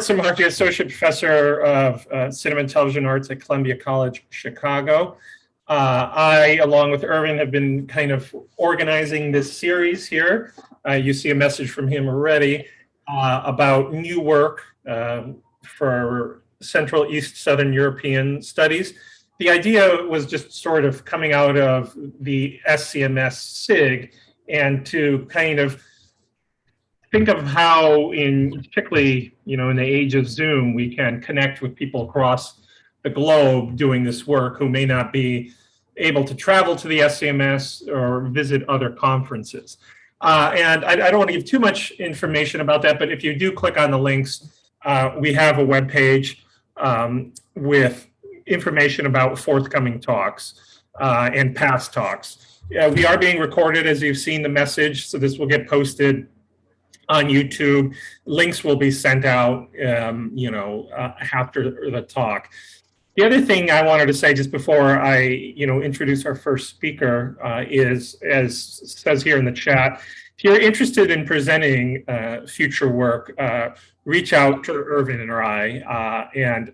Samardzija, Associate Professor of Cinema and Television Arts at Columbia College, Chicago. I, along with Ervin, have been kind of organizing this series here. You see a message from him already about new work for Central, East, Southern European studies. The idea was just sort of coming out of the SCMS SIG and to kind of think of how, particularly, in the age of Zoom, we can connect with people across the globe doing this work who may not be able to travel to the SCMS or visit other conferences. And I don't want to give too much information about that, but if you do click on the links, we have a webpage with information about forthcoming talks and past talks. We are being recorded, as you've seen the message, so this will get posted on YouTube. Links will be sent out, after the talk. The other thing I wanted to say just before I, introduce our first speaker is, as says here in the chat, if you're interested in presenting future work, reach out to Ervin and I, and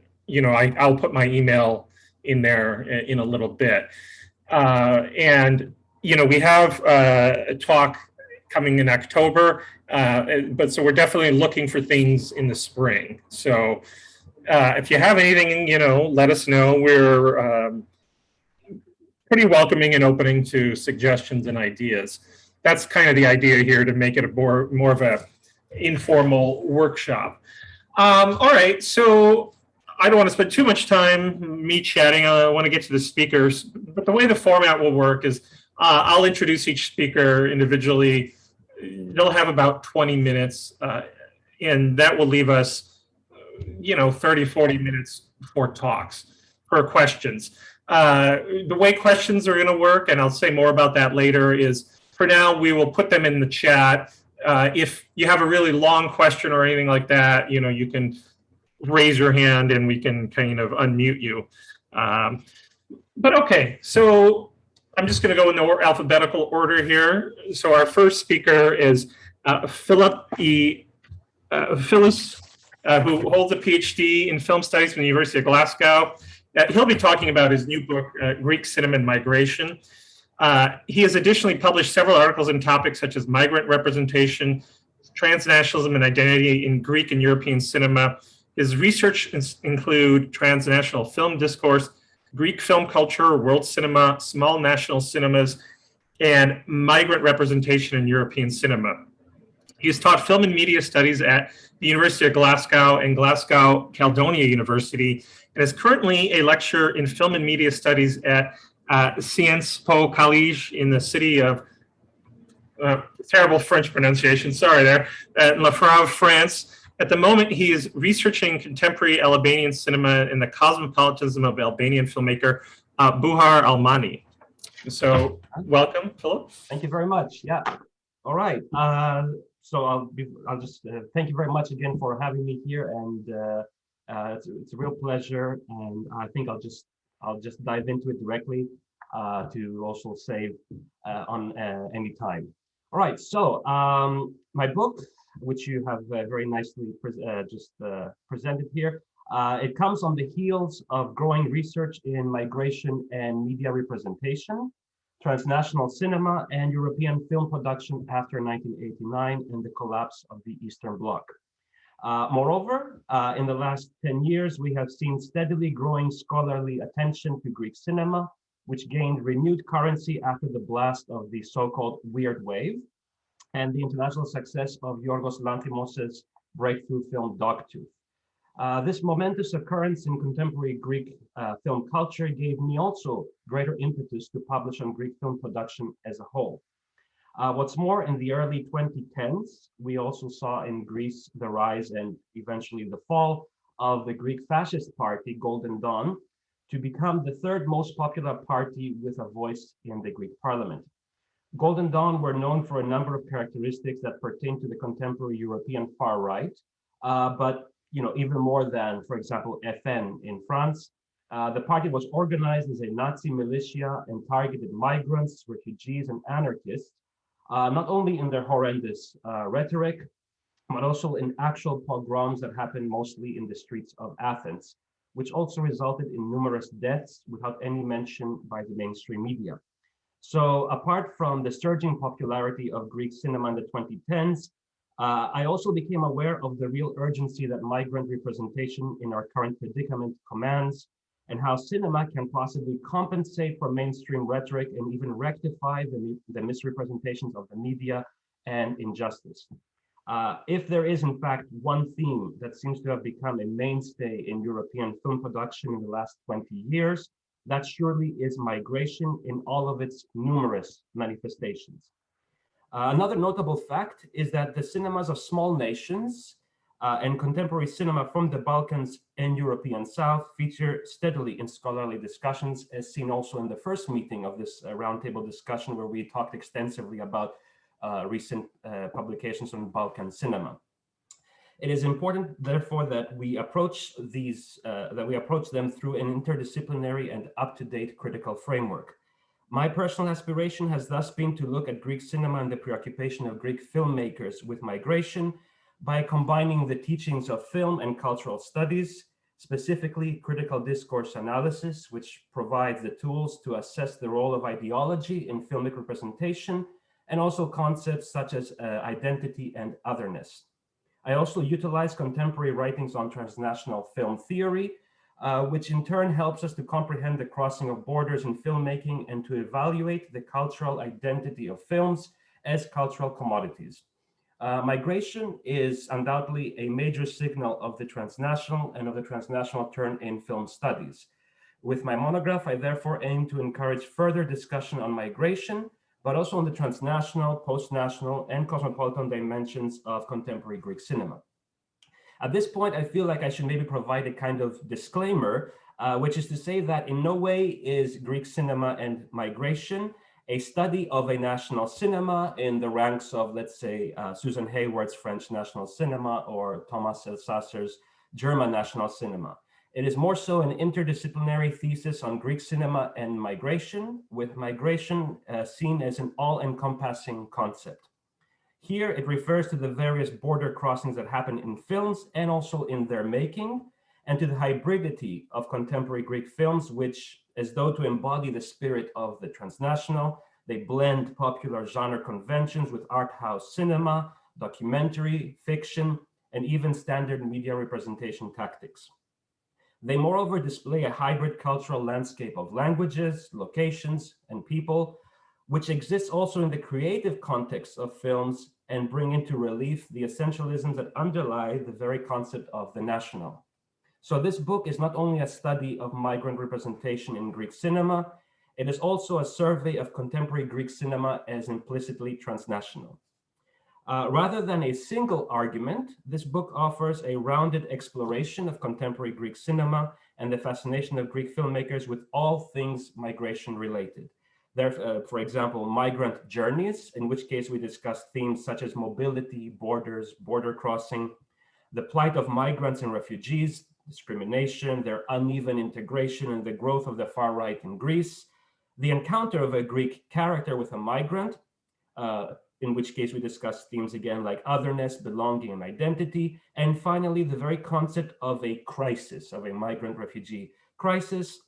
I'll put my email in there in a little bit. And we have a talk coming in October, but so we're definitely looking for things in the spring. So if you have anything, let us know. We're pretty welcoming and opening to suggestions and ideas. That's kind of the idea here, to make it a more of a informal workshop. All right, so I don't want to spend too much time me chatting. I want to get to the speakers, but the way the format will work is I'll introduce each speaker individually. They'll have about 20 minutes, and that will leave us, 30, 40 minutes for talks, for questions. The way questions are going to work, and I'll say more about that later, is for now we will put them in the chat. If you have a really long question or anything like that, you can raise your hand and we can kind of unmute you. But okay, so I'm just going to go in the alphabetical order here. So our first speaker is Phillis, who holds a PhD in film studies from the University of Glasgow. He'll be talking about his new book, Greek Cinema and Migration. He has additionally published several articles on topics such as migrant representation, transnationalism and identity in Greek and European cinema. His research include transnational film discourse, Greek film culture, world cinema, small national cinemas, and migrant representation in European cinema. He has taught film and media studies at the University of Glasgow and Glasgow Caledonia University, and is currently a lecturer in film and media studies at Sciences Po College in the city of, terrible French pronunciation, sorry there, La Havre, France. At the moment, he is researching contemporary Albanian cinema and the cosmopolitanism of Albanian filmmaker Buhar Almani. So, welcome, Philip. Thank you very much. Yeah. All right. So I'll just thank you very much again for having me here, and it's a real pleasure. And I think I'll just dive into it directly to also save on any time. All right. So my book, which you have very nicely presented here. It comes on the heels of growing research in migration and media representation, transnational cinema, and European film production after 1989 and the collapse of the Eastern Bloc. Moreover, in the last 10 years, we have seen steadily growing scholarly attention to Greek cinema, which gained renewed currency after the blast of the so-called Weird Wave and the international success of Yorgos Lanthimos's breakthrough film Dogtooth. This momentous occurrence in contemporary Greek film culture gave me also greater impetus to publish on Greek film production as a whole. What's more, in the early 2010s, we also saw in Greece the rise and eventually the fall of the Greek fascist party, Golden Dawn, to become the third most popular party with a voice in the Greek parliament. Golden Dawn were known for a number of characteristics that pertain to the contemporary European far right, but even more than, for example, FN in France. The party was organized as a Nazi militia and targeted migrants, refugees, and anarchists, not only in their horrendous rhetoric, but also in actual pogroms that happened mostly in the streets of Athens, which also resulted in numerous deaths without any mention by the mainstream media. So apart from the surging popularity of Greek cinema in the 2010s, I also became aware of the real urgency that migrant representation in our current predicament commands, and how cinema can possibly compensate for mainstream rhetoric and even rectify the misrepresentations of the media and injustice. If there is, in fact, one theme that seems to have become a mainstay in European film production in the last 20 years, that surely is migration in all of its numerous manifestations. Another notable fact is that the cinemas of small nations and contemporary cinema from the Balkans and European South feature steadily in scholarly discussions, as seen also in the first meeting of this roundtable discussion, where we talked extensively about recent publications on Balkan cinema. It is important, therefore, that we approach them through an interdisciplinary and up-to-date critical framework. My personal aspiration has thus been to look at Greek cinema and the preoccupation of Greek filmmakers with migration by combining the teachings of film and cultural studies, specifically critical discourse analysis, which provides the tools to assess the role of ideology in filmic representation, and also concepts such as identity and otherness. I also utilize contemporary writings on transnational film theory, which in turn helps us to comprehend the crossing of borders in filmmaking and to evaluate the cultural identity of films as cultural commodities. Migration is undoubtedly a major signal of the transnational and of the transnational turn in film studies. With my monograph, I therefore aim to encourage further discussion on migration, but also on the transnational, post-national, and cosmopolitan dimensions of contemporary Greek cinema. At this point, I feel like I should maybe provide a kind of disclaimer, which is to say that in no way is Greek cinema and migration a study of a national cinema in the ranks of, let's say, Susan Hayward's French national cinema or Thomas Elsasser's German national cinema. It is more so an interdisciplinary thesis on Greek cinema and migration, with migration seen as an all-encompassing concept. Here, it refers to the various border crossings that happen in films and also in their making, and to the hybridity of contemporary Greek films, which, as though to embody the spirit of the transnational, they blend popular genre conventions with art house cinema, documentary, fiction, and even standard media representation tactics. They moreover display a hybrid cultural landscape of languages, locations, and people, which exists also in the creative context of films and bring into relief the essentialisms that underlie the very concept of the national. So this book is not only a study of migrant representation in Greek cinema, it is also a survey of contemporary Greek cinema as implicitly transnational. Rather than a single argument, this book offers a rounded exploration of contemporary Greek cinema and the fascination of Greek filmmakers with all things migration related. There, for example, migrant journeys, in which case we discuss themes such as mobility, borders, border crossing, the plight of migrants and refugees, discrimination, their uneven integration, and the growth of the far right in Greece, the encounter of a Greek character with a migrant, in which case we discuss themes again like otherness, belonging, and identity, and finally, the very concept of a crisis, of a migrant-refugee crisis,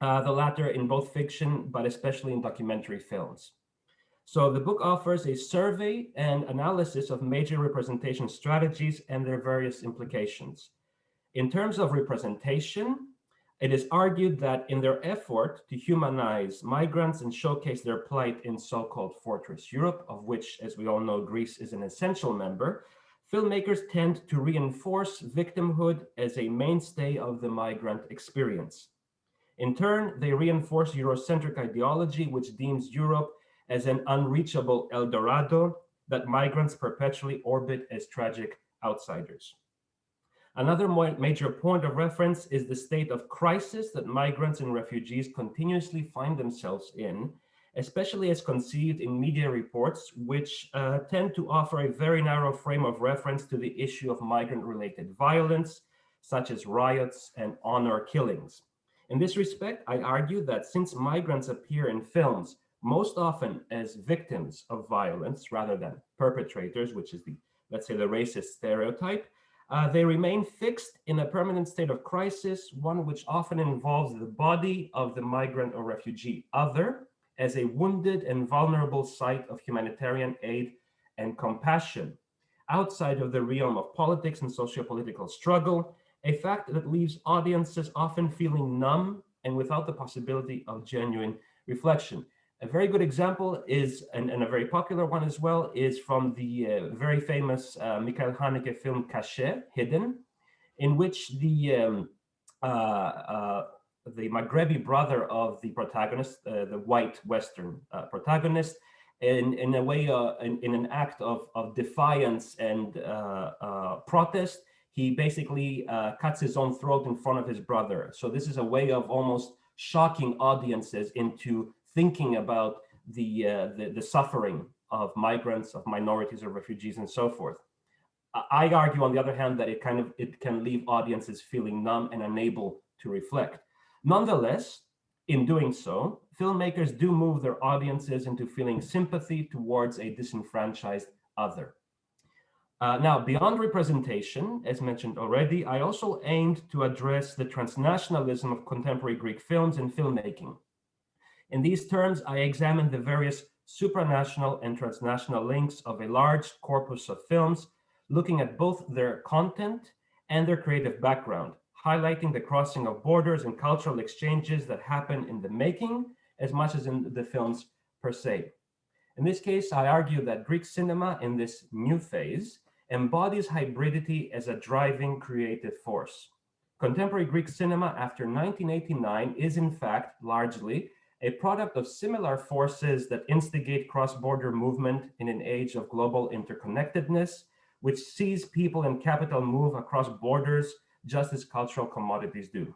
the latter in both fiction, but especially in documentary films. So the book offers a survey and analysis of major representation strategies and their various implications. In terms of representation, it is argued that in their effort to humanize migrants and showcase their plight in so-called Fortress Europe, of which, as we all know, Greece is an essential member, filmmakers tend to reinforce victimhood as a mainstay of the migrant experience. In turn, they reinforce Eurocentric ideology, which deems Europe as an unreachable El Dorado that migrants perpetually orbit as tragic outsiders. Another major point of reference is the state of crisis that migrants and refugees continuously find themselves in, especially as conceived in media reports, which tend to offer a very narrow frame of reference to the issue of migrant-related violence, such as riots and honor killings. In this respect, I argue that since migrants appear in films most often as victims of violence rather than perpetrators, which is the let's say, the racist stereotype. They remain fixed in a permanent state of crisis, one which often involves the body of the migrant or refugee other as a wounded and vulnerable site of humanitarian aid and compassion, outside of the realm of politics and socio-political struggle, a fact that leaves audiences often feeling numb and without the possibility of genuine reflection. A very good example is, and a very popular one as well, is from the very famous Michael Haneke film Caché, Hidden, in which the Maghrebi brother of the protagonist, the white Western protagonist, in a way, in an act of defiance and protest, he basically cuts his own throat in front of his brother. So this is a way of almost shocking audiences into thinking about the suffering of migrants, of minorities, or refugees, and so forth. I argue, on the other hand, that it can leave audiences feeling numb and unable to reflect. Nonetheless, in doing so, filmmakers do move their audiences into feeling sympathy towards a disenfranchised other. Now, beyond representation, as mentioned already, I also aimed to address the transnationalism of contemporary Greek films and filmmaking. In these terms, I examined the various supranational and transnational links of a large corpus of films, looking at both their content and their creative background, highlighting the crossing of borders and cultural exchanges that happen in the making as much as in the films per se. In this case, I argue that Greek cinema in this new phase embodies hybridity as a driving creative force. Contemporary Greek cinema after 1989 is in fact largely a product of similar forces that instigate cross-border movement in an age of global interconnectedness, which sees people and capital move across borders just as cultural commodities do.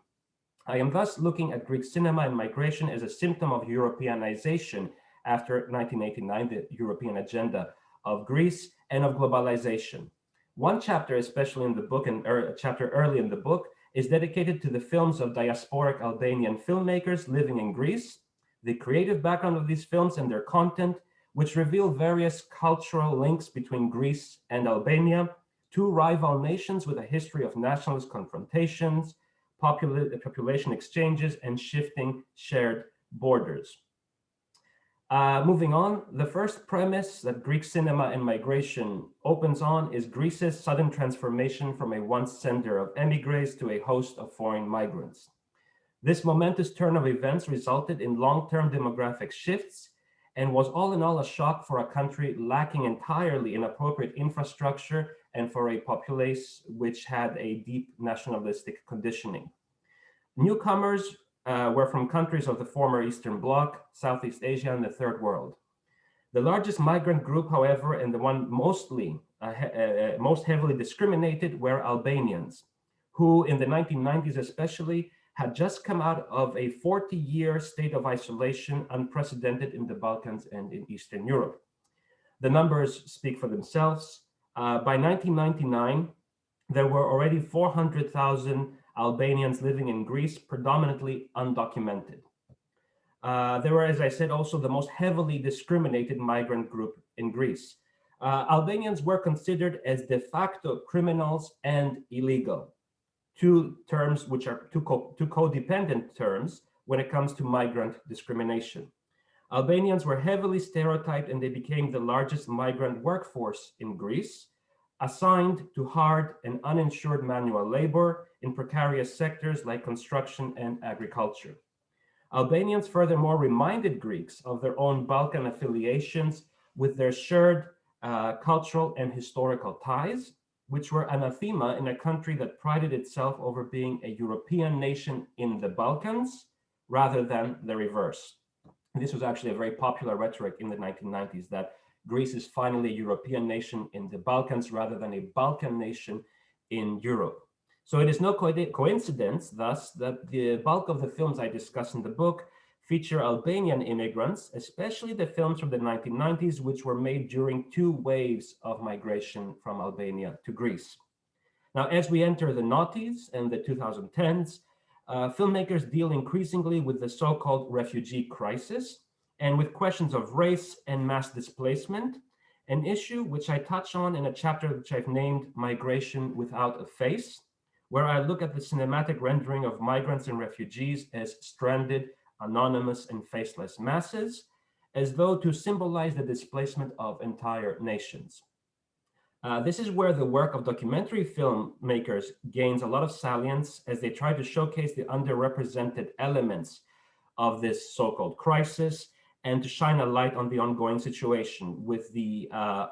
I am thus looking at Greek cinema and migration as a symptom of Europeanization after 1989, the European agenda of Greece, and of globalization. One chapter, especially in the book, and a chapter early in the book, is dedicated to the films of diasporic Albanian filmmakers living in Greece, the creative background of these films and their content, which reveal various cultural links between Greece and Albania, two rival nations with a history of nationalist confrontations, population exchanges, and shifting shared borders. Moving on, the first premise that Greek cinema and migration opens on is Greece's sudden transformation from a once sender of emigres to a host of foreign migrants. This momentous turn of events resulted in long-term demographic shifts and was all in all a shock for a country lacking entirely in appropriate infrastructure and for a populace which had a deep nationalistic conditioning. Newcomers were from countries of the former Eastern Bloc, Southeast Asia, and the Third World. The largest migrant group, however, and the one most heavily discriminated were Albanians, who in the 1990s especially had just come out of a 40-year state of isolation unprecedented in the Balkans and in Eastern Europe. The numbers speak for themselves. By 1999, there were already 400,000 Albanians living in Greece, predominantly undocumented. They were, as I said, also the most heavily discriminated migrant group in Greece. Albanians were considered as de facto criminals and illegal, two terms which are two codependent terms when it comes to migrant discrimination. Albanians were heavily stereotyped and they became the largest migrant workforce in Greece, assigned to hard and uninsured manual labor in precarious sectors like construction and agriculture. Albanians furthermore reminded Greeks of their own Balkan affiliations with their shared cultural and historical ties, which were anathema in a country that prided itself over being a European nation in the Balkans rather than the reverse. This was actually a very popular rhetoric in the 1990s, that Greece is finally a European nation in the Balkans rather than a Balkan nation in Europe. So it is no coincidence, thus, that the bulk of the films I discuss in the book feature Albanian immigrants, especially the films from the 1990s, which were made during two waves of migration from Albania to Greece. Now, as we enter the noughties and the 2010s, filmmakers deal increasingly with the so-called refugee crisis and with questions of race and mass displacement, an issue which I touch on in a chapter which I've named Migration Without a Face, where I look at the cinematic rendering of migrants and refugees as stranded, anonymous, and faceless masses, as though to symbolize the displacement of entire nations. This is where the work of documentary filmmakers gains a lot of salience as they try to showcase the underrepresented elements of this so-called crisis and to shine a light on the ongoing situation with the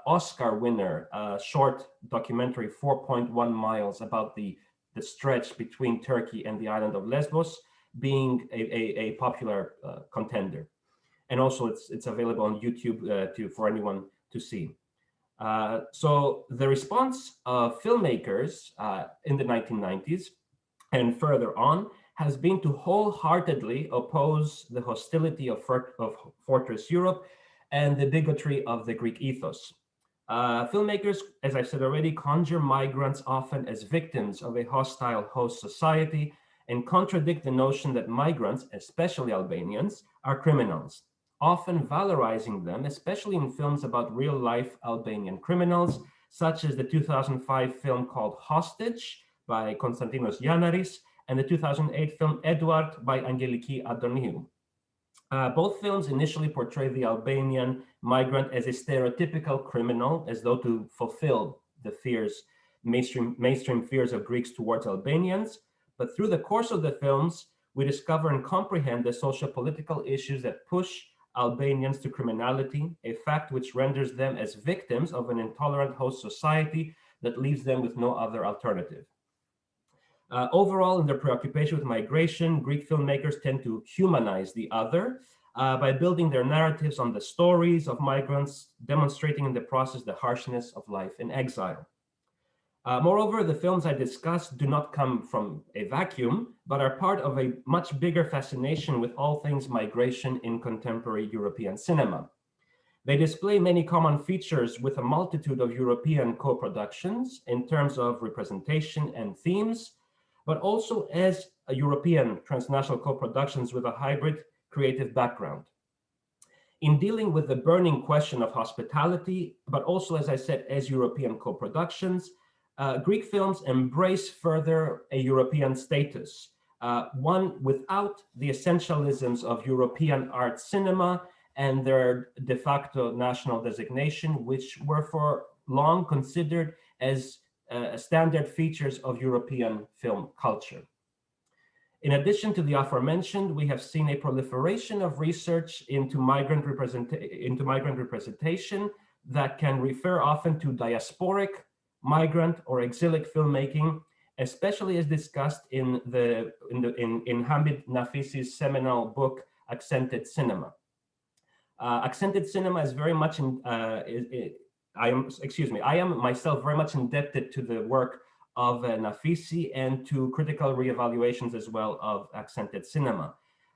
Oscar winner short documentary 4.1 miles about the stretch between Turkey and the island of Lesbos being a popular contender. And also it's available on YouTube for anyone to see. So the response of filmmakers in the 1990s and further on has been to wholeheartedly oppose the hostility of Fortress Europe and the bigotry of the Greek ethos. Filmmakers, as I've said already, conjure migrants often as victims of a hostile host society and contradict the notion that migrants, especially Albanians, are criminals, often valorizing them, especially in films about real-life Albanian criminals, such as the 2005 film called Hostage by Konstantinos Yanaris, and the 2008 film Eduard by Angeliki Adoniou. Both films initially portray the Albanian migrant as a stereotypical criminal, as though to fulfill the mainstream fears of Greeks towards Albanians. But through the course of the films, we discover and comprehend the socio-political issues that push Albanians to criminality, a fact which renders them as victims of an intolerant host society that leaves them with no other alternative. Overall, in their preoccupation with migration, Greek filmmakers tend to humanize the other by building their narratives on the stories of migrants, demonstrating in the process the harshness of life in exile. Moreover, the films I discussed do not come from a vacuum, but are part of a much bigger fascination with all things migration in contemporary European cinema. They display many common features with a multitude of European co-productions in terms of representation and themes, but also as a European transnational co-productions with a hybrid creative background. In dealing with the burning question of hospitality, but also, as I said, as European co-productions, Greek films embrace further a European status, one without the essentialisms of European art cinema and their de facto national designation, which were for long considered as standard features of European film culture. In addition to the aforementioned, we have seen a proliferation of research into migrant representation that can refer often to diasporic, migrant, or exilic filmmaking, especially as discussed in Hamid Nafisi's seminal book, Accented Cinema. Accented Cinema is very much I am myself very much indebted to the work of Nafisi and to critical reevaluations as well of Accented Cinema.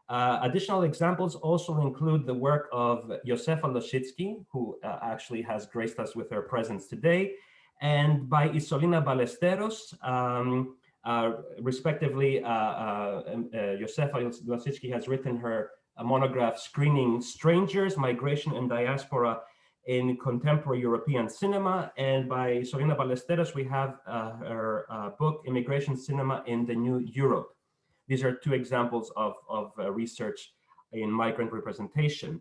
Additional examples also include the work of Josefa Losicki, who actually has graced us with her presence today, and by Isolina Ballesteros, respectively. Josefa Losicki has written her monograph Screening Strangers, Migration and Diaspora in Contemporary European Cinema, and by Isolina Ballesteros, we have her book Immigration Cinema in the New Europe. These are two examples of research in migrant representation.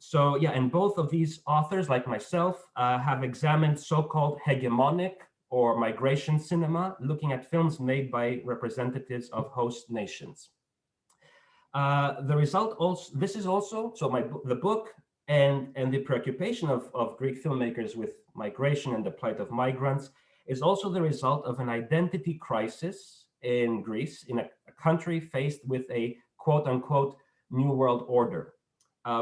So yeah, and both of these authors, like myself, have examined so-called hegemonic or migration cinema, looking at films made by representatives of host nations. The result also, this is also, so the book and the preoccupation of Greek filmmakers with migration and the plight of migrants is also the result of an identity crisis in Greece, in a country faced with a quote-unquote new world order.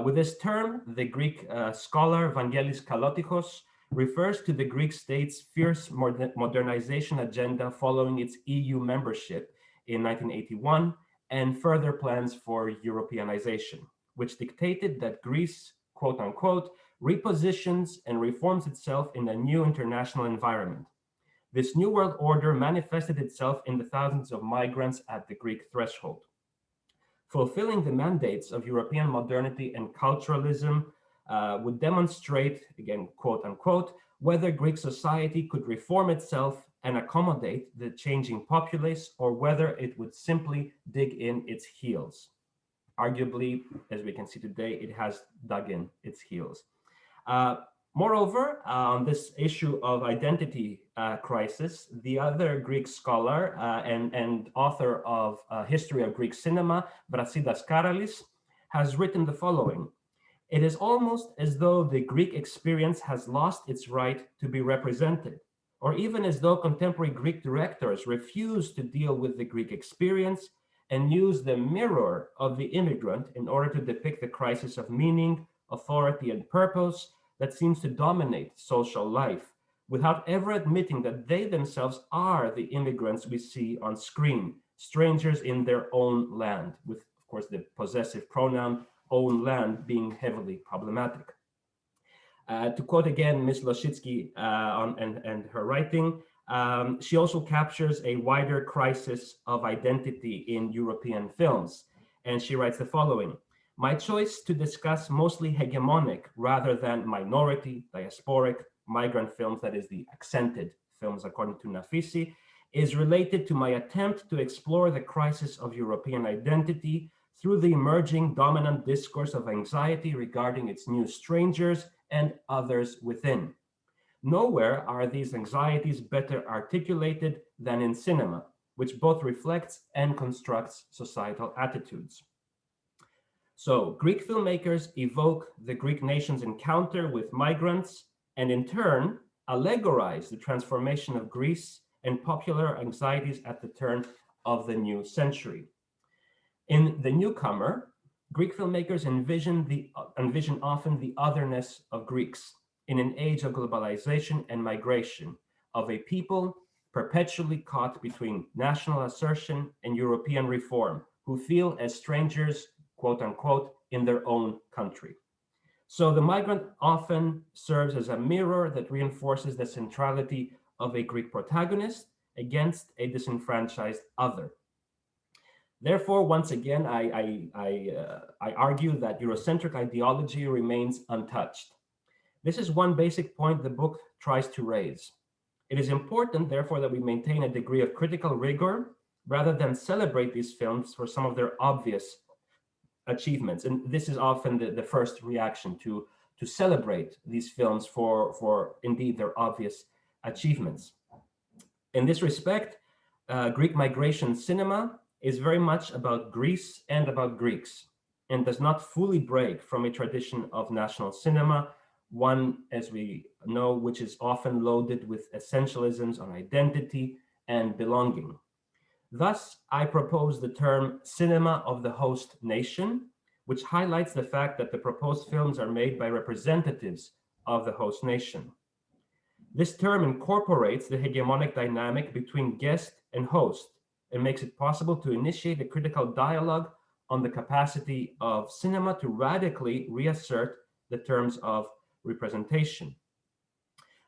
With this term, the Greek scholar Vangelis Kalotikos refers to the Greek state's fierce modernization agenda following its EU membership in 1981 and further plans for Europeanization, which dictated that Greece, quote unquote, repositions and reforms itself in a new international environment. This new world order manifested itself in the thousands of migrants at the Greek threshold. Fulfilling the mandates of European modernity and culturalism, would demonstrate, again, quote unquote, whether Greek society could reform itself and accommodate the changing populace, or whether it would simply dig in its heels. Arguably, as we can see today, it has dug in its heels. Moreover, on this issue of identity crisis, the other Greek scholar and author of History of Greek Cinema, Brasidas Karalis, has written the following: "It is almost as though the Greek experience has lost its right to be represented, or even as though contemporary Greek directors refuse to deal with the Greek experience and use the mirror of the immigrant in order to depict the crisis of meaning, authority, and purpose that seems to dominate social life, without ever admitting that they themselves are the immigrants we see on screen, strangers in their own land," with, of course, the possessive pronoun own land being heavily problematic. To quote again Ms. Lositsky and her writing, she also captures a wider crisis of identity in European films. And she writes the following: "My choice to discuss mostly hegemonic rather than minority, diasporic, migrant films, that is the accented films according to Nafisi, is related to my attempt to explore the crisis of European identity through the emerging dominant discourse of anxiety regarding its new strangers and others within. Nowhere are these anxieties better articulated than in cinema, which both reflects and constructs societal attitudes." So Greek filmmakers evoke the Greek nation's encounter with migrants and in turn allegorize the transformation of Greece and popular anxieties at the turn of the new century. In The Newcomer, Greek filmmakers envision often the otherness of Greeks in an age of globalization and migration, of a people perpetually caught between national assertion and European reform, who feel as strangers, quote unquote, in their own country. So the migrant often serves as a mirror that reinforces the centrality of a Greek protagonist against a disenfranchised other. Therefore, once again, I argue that Eurocentric ideology remains untouched. This is one basic point the book tries to raise. It is important, therefore, that we maintain a degree of critical rigor rather than celebrate these films for some of their obvious achievements. And this is often the first reaction, to celebrate these films for indeed their obvious achievements. In this respect, Greek migration cinema is very much about Greece and about Greeks, and does not fully break from a tradition of national cinema, one, as we know, which is often loaded with essentialisms on identity and belonging. Thus, I propose the term cinema of the host nation, which highlights the fact that the proposed films are made by representatives of the host nation. This term incorporates the hegemonic dynamic between guest and host, and makes it possible to initiate a critical dialogue on the capacity of cinema to radically reassert the terms of representation.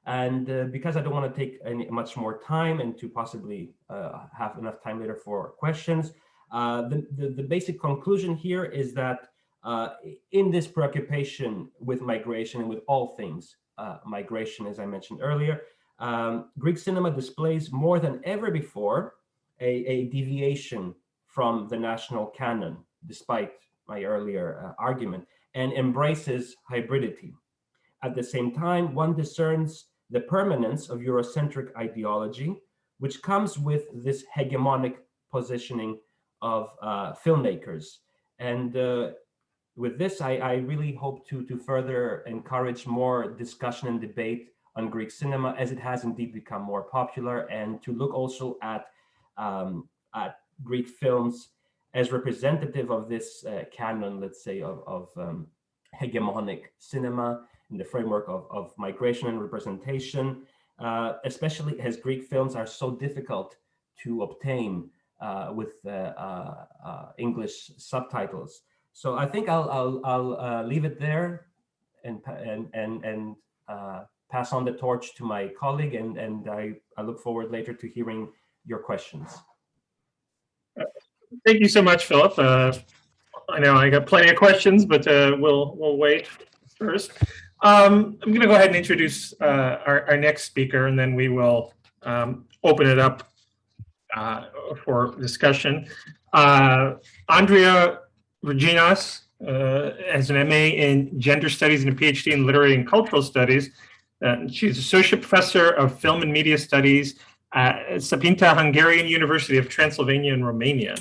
And because I don't want to take much more time and to possibly have enough time later for questions, the basic conclusion here is that in this preoccupation with migration and with all things migration, as I mentioned earlier, Greek cinema displays more than ever before a deviation from the national canon, despite my earlier argument, and embraces hybridity. At the same time, one discerns the permanence of Eurocentric ideology, which comes with this hegemonic positioning of filmmakers. And with this, I really hope to further encourage more discussion and debate on Greek cinema, as it has indeed become more popular, and to look also at Greek films as representative of this canon, let's say, of hegemonic cinema in the framework of migration and representation, especially as Greek films are so difficult to obtain with English subtitles. So I think I'll leave it there and pass on the torch to my colleague, and I look forward later to hearing your questions. Thank you so much, Philip. I know I got plenty of questions, but we'll wait first. I'm going to go ahead and introduce our next speaker, and then we will open it up for discussion. Andrea Virginás has an MA in Gender Studies and a PhD in Literary and Cultural Studies. She's Associate Professor of Film and Media Studies at Sapinta Hungarian University of Transylvania and Romania.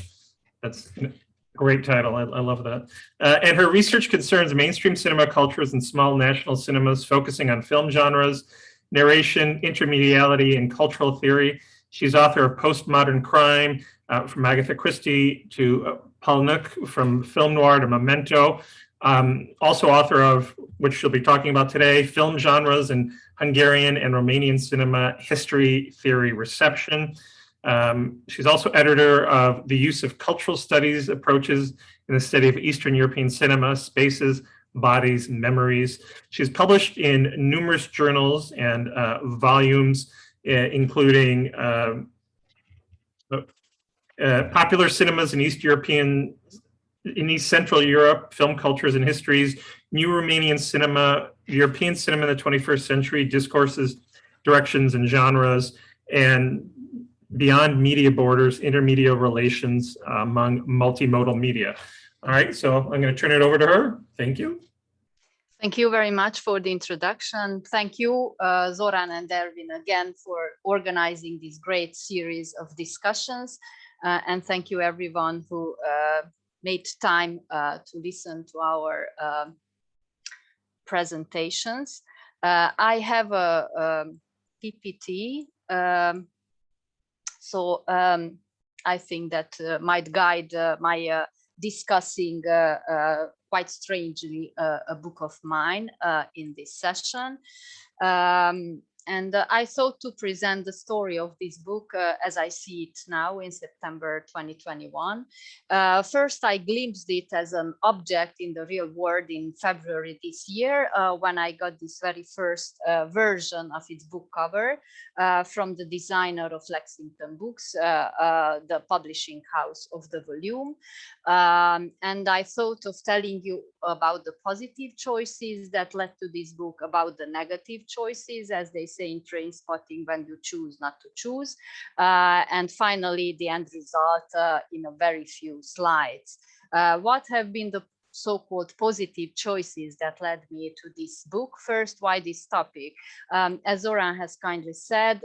That's a great title. I love that. And her research concerns mainstream cinema cultures and small national cinemas, focusing on film genres, narration, intermediality, and cultural theory. She's author of Postmodern Crime, from Agatha Christie to Paul Nook, from Film Noir to Memento. Also author of, which she'll be talking about today, Film Genres in Hungarian and Romanian Cinema, History, Theory, Reception. She's also editor of The Use of Cultural Studies Approaches in the Study of Eastern European Cinema, Spaces, Bodies, Memories. She's published in numerous journals and volumes, including Popular Cinemas in East Central Europe, Film Cultures and Histories, New Romanian Cinema, European Cinema in the 21st Century, Discourses, Directions and Genres, and Beyond Media Borders, Intermedia Relations among Multimodal Media. All right, so I'm going to turn it over to her. Thank you. Thank you very much for the introduction. Thank you, Zoran and Ervin, again for organizing this great series of discussions. And thank you everyone who made time to listen to our presentations. I have a PPT, so I think that might guide my discussing quite strangely a book of mine in this session. And I thought to present the story of this book as I see it now in September 2021. First, I glimpsed it as an object in the real world in February this year, when I got this very first version of its book cover from the designer of Lexington Books, the publishing house of the volume. And I thought of telling you about the positive choices that led to this book, about the negative choices, as they say in train spotting, when you choose not to choose, and finally the end result in a very few slides. What have been the so-called positive choices that led me to this book? First, why this topic? As Zoran has kindly said,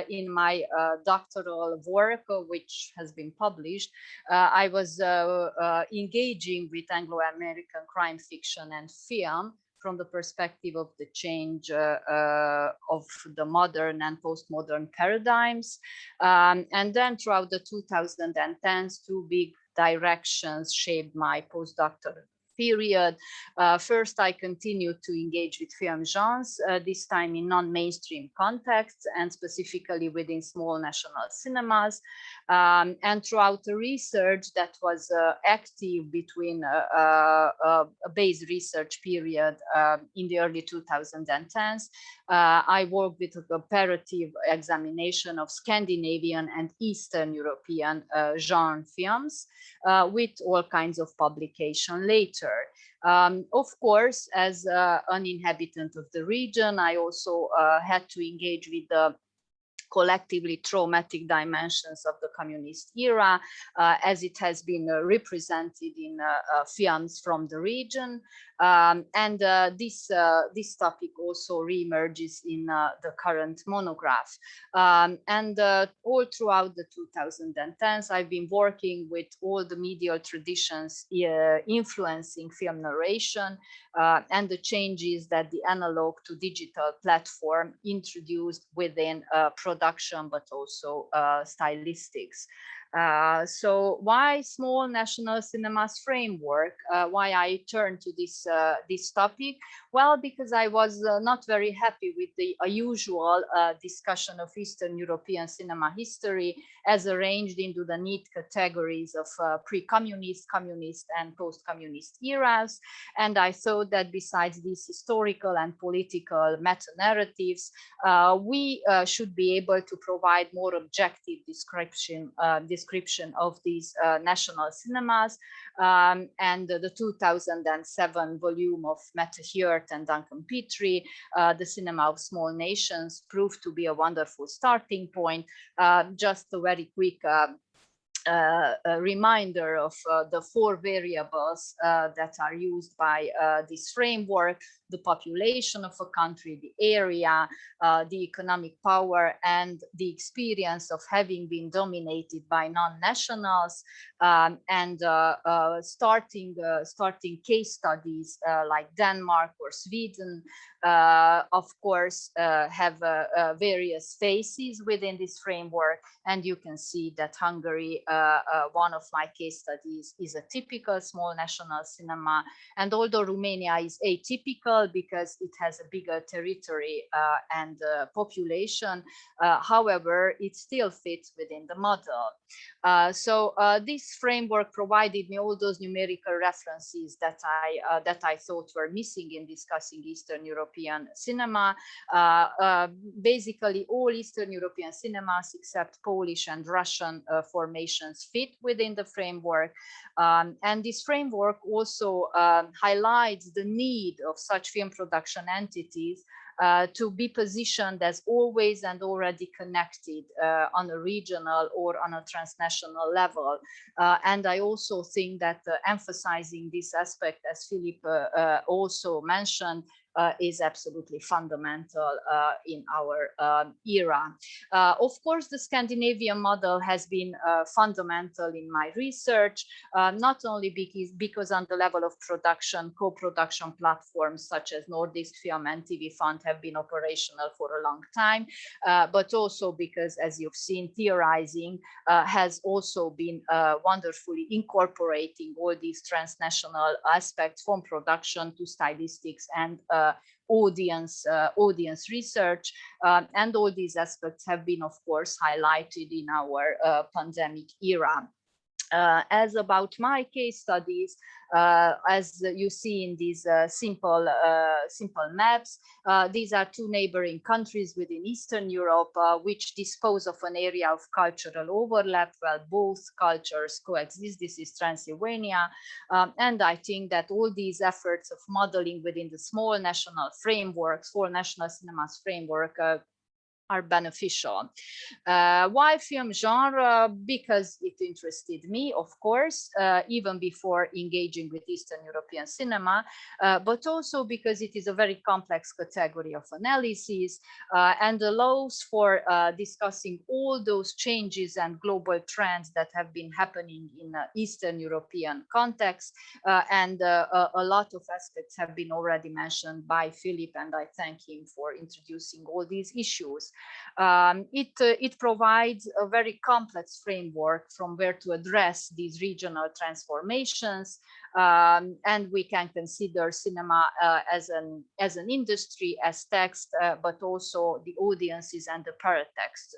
in my doctoral work, which has been published, I was engaging with Anglo-American crime fiction and film from the perspective of the change of the modern and postmodern paradigms. And then throughout the 2010s, two big directions shaped my postdoctoral period. First, I continued to engage with film genres, this time in non-mainstream contexts and specifically within small national cinemas. And throughout the research that was active between a base research period in the early 2010s, I worked with a comparative examination of Scandinavian and Eastern European genre films with all kinds of publication later. Of course, as an inhabitant of the region, I also had to engage with the collectively traumatic dimensions of the communist era, as it has been represented in films from the region. And this topic also reemerges in the current monograph. And all throughout the 2010s, I've been working with all the medial traditions influencing film narration and the changes that the analog to digital platform introduced within production, but also stylistics. So why small national cinemas framework? Why I turned to this topic? Well, because I was not very happy with the usual discussion of Eastern European cinema history as arranged into the neat categories of pre-communist, communist, and post-communist eras. And I thought that besides these historical and political meta-narratives, we should be able to provide more objective description description of these national cinemas, and the 2007 volume of Mette Hjort and Duncan Petrie, The Cinema of Small Nations, proved to be a wonderful starting point. Just a very quick a reminder of the 4 variables that are used by this framework: the population of a country, the area, the economic power, and the experience of having been dominated by non-nationals, and starting case studies like Denmark or Sweden, of course, have various phases within this framework. And you can see that Hungary, one of my case studies, is a typical small national cinema. And although Romania is atypical because it has a bigger territory and population, however, it still fits within the model. So this framework provided me all those numerical references that I thought were missing in discussing Eastern European cinema. Basically, all Eastern European cinemas except Polish and Russian formations fit within the framework. And this framework also highlights the need of such film production entities to be positioned as always and already connected on a regional or on a transnational level. And I also think that emphasizing this aspect, as Philip also mentioned, is absolutely fundamental in our era. Of course, the Scandinavian model has been fundamental in my research, not only because on the level of production, co-production platforms such as Nordisk Film and TV Fund have been operational for a long time, but also because, as you've seen, theorizing has also been wonderfully incorporating all these transnational aspects from production to stylistics and audience research, and all these aspects have been, of course, highlighted in our pandemic era. As about my case studies, as you see in these simple maps, these are 2 neighboring countries within Eastern Europe, which dispose of an area of cultural overlap while both cultures coexist. This is Transylvania. And I think that all these efforts of modeling within the small national frameworks, small national cinemas framework, are beneficial. Why film genre? Because it interested me, of course, even before engaging with Eastern European cinema, but also because it is a very complex category of analysis and allows for discussing all those changes and global trends that have been happening in Eastern European context. And a lot of aspects have been already mentioned by Philip, and I thank him for introducing all these issues. It provides a very complex framework from where to address these regional transformations, and we can consider cinema as an industry, as text, but also the audiences and the paratext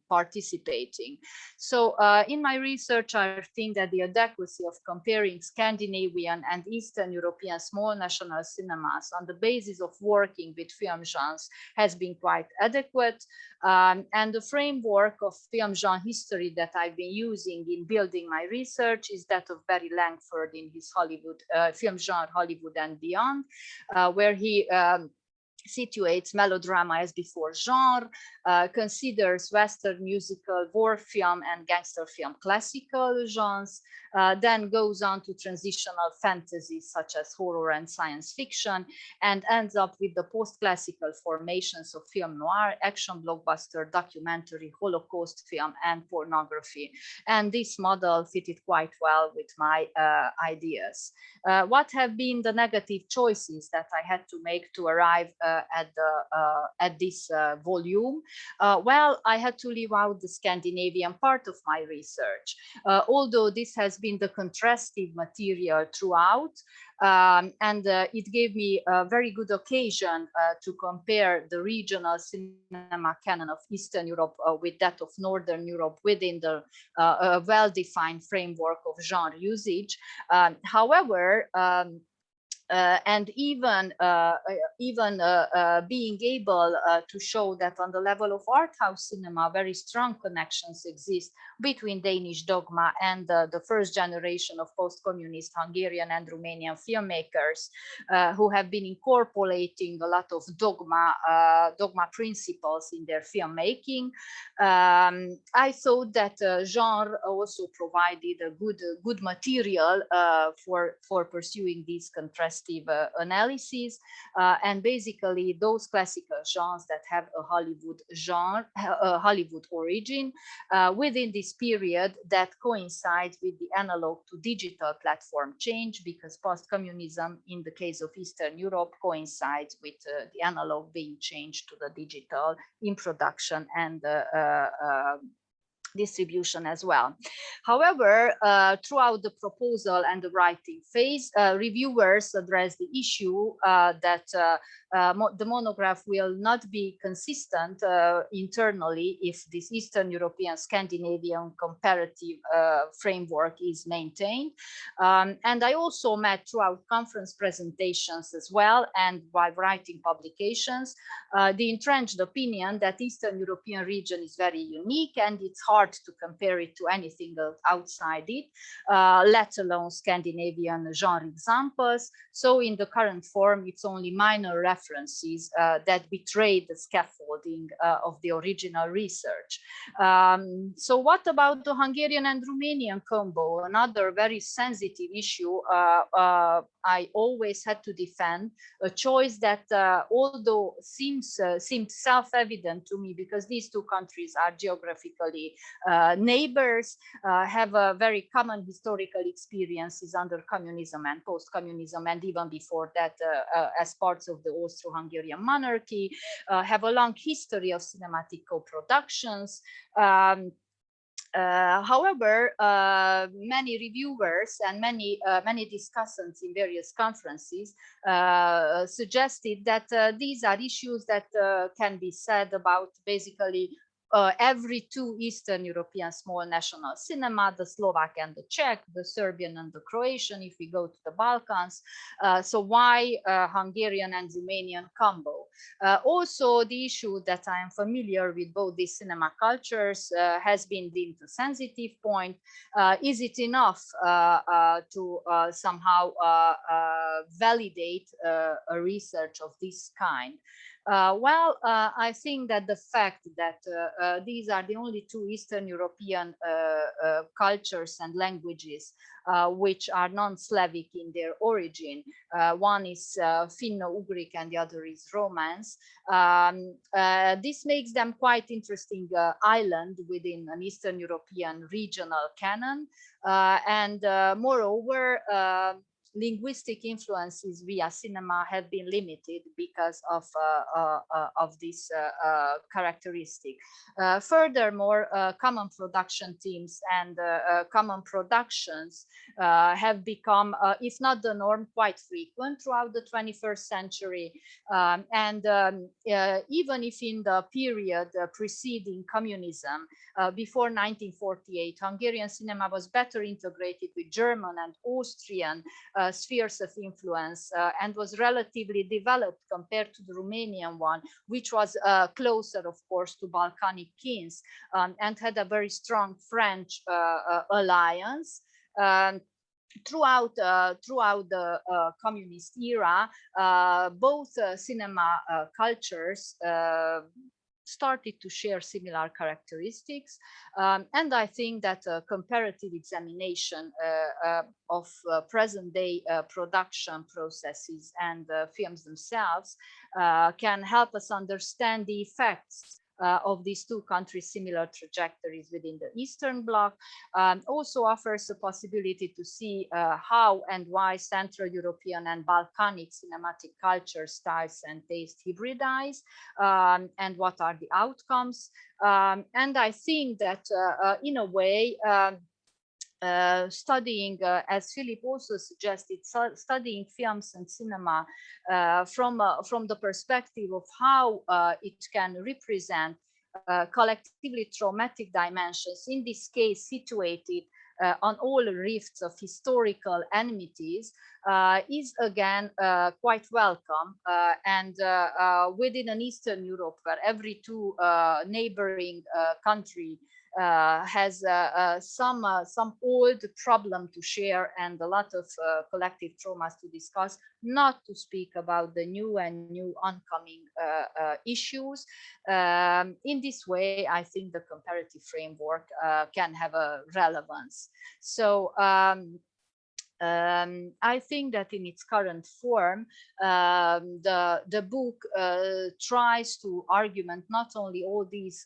participating. So in my research, I think that the adequacy of comparing Scandinavian and Eastern European small national cinemas on the basis of working with film genres has been quite adequate. And the framework of film genre history that I've been using in building my research is that of Barry Langford in his Hollywood film genre, Hollywood and Beyond, where he situates melodrama as before genre, considers Western musical, war film, and gangster film classical genres, then goes on to transitional fantasies such as horror and science fiction, and ends up with the post-classical formations of film noir, action blockbuster, documentary, Holocaust film, and pornography. And this model fitted quite well with my ideas. What have been the negative choices that I had to make to arrive at this volume? Well, I had to leave out the Scandinavian part of my research, although this has been the contrastive material throughout, and it gave me a very good occasion to compare the regional cinema canon of Eastern Europe with that of Northern Europe within the well-defined framework of genre usage. However, and even being able to show that on the level of art house cinema, very strong connections exist between Danish dogma and the first generation of post-communist Hungarian and Romanian filmmakers who have been incorporating a lot of dogma principles in their filmmaking. I thought that genre also provided a good material for pursuing these contrastive analyses, and basically those classical genres that have a Hollywood origin within this period that coincides with the analog to digital platform change, because post-communism in the case of Eastern Europe coincides with the analog being changed to the digital in production and distribution as well. However, throughout the proposal and the writing phase, reviewers address the issue that the monograph will not be consistent internally if this Eastern European Scandinavian comparative framework is maintained. And I also met throughout conference presentations as well, and while writing publications, the entrenched opinion that Eastern European region is very unique and it's hard to compare it to anything outside it, let alone Scandinavian genre examples. So in the current form, it's only minor references that betray the scaffolding of the original research. So what about the Hungarian and Romanian combo? Another very sensitive issue I always had to defend, a choice that although seemed self-evident to me, because these two countries are geographically neighbors, have a very common historical experiences under communism and post-communism, and even before that as parts of the Austro-Hungarian monarchy, have a long history of cinematic co-productions. However, many reviewers and many discussants in various conferences suggested that these are issues that can be said about basically every two Eastern European small national cinema, the Slovak and the Czech, the Serbian and the Croatian, if we go to the Balkans. So why Hungarian and Romanian combo? Also, the issue that I am familiar with both these cinema cultures has been deemed a sensitive point. Is it enough to somehow validate a research of this kind? Well, I think that the fact that these are the only two Eastern European cultures and languages which are non-Slavic in their origin. One is Finno-Ugric and the other is Romance. This makes them quite interesting island within an Eastern European regional canon. And moreover, linguistic influences via cinema have been limited because of this characteristic. Furthermore, common production teams and common productions have become, if not the norm, quite frequent throughout the 21st century. Even if in the period preceding communism, before 1948, Hungarian cinema was better integrated with German and Austrian spheres of influence and was relatively developed compared to the Romanian one, which was closer, of course, to Balkanic kings and had a very strong French alliance. Throughout the communist era, both cinema cultures started to share similar characteristics. And I think that a comparative examination of present day production processes and films themselves can help us understand the effects of these two countries' similar trajectories within the Eastern Bloc. Also offers a possibility to see how and why Central European and Balkanic cinematic culture styles and taste hybridize, and what are the outcomes. And I think that in a way, studying, as Philip also suggested, studying films and cinema from the perspective of how it can represent collectively traumatic dimensions, in this case situated on all rifts of historical enmities is again quite welcome. And within an Eastern Europe, where every two neighboring country has some old problem to share and a lot of collective traumas to discuss, not to speak about the new oncoming issues. In this way, I think the comparative framework can have a relevance. So I think that in its current form, the book tries to argument not only all these,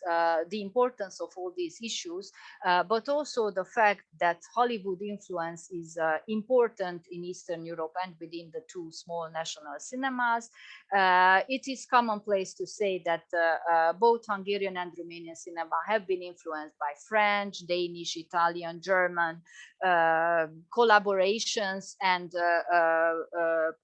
the importance of all these issues, but also the fact that Hollywood influence is important in Eastern Europe and within the two small national cinemas. It is commonplace to say that both Hungarian and Romanian cinema have been influenced by French, Danish, Italian, German collaborations and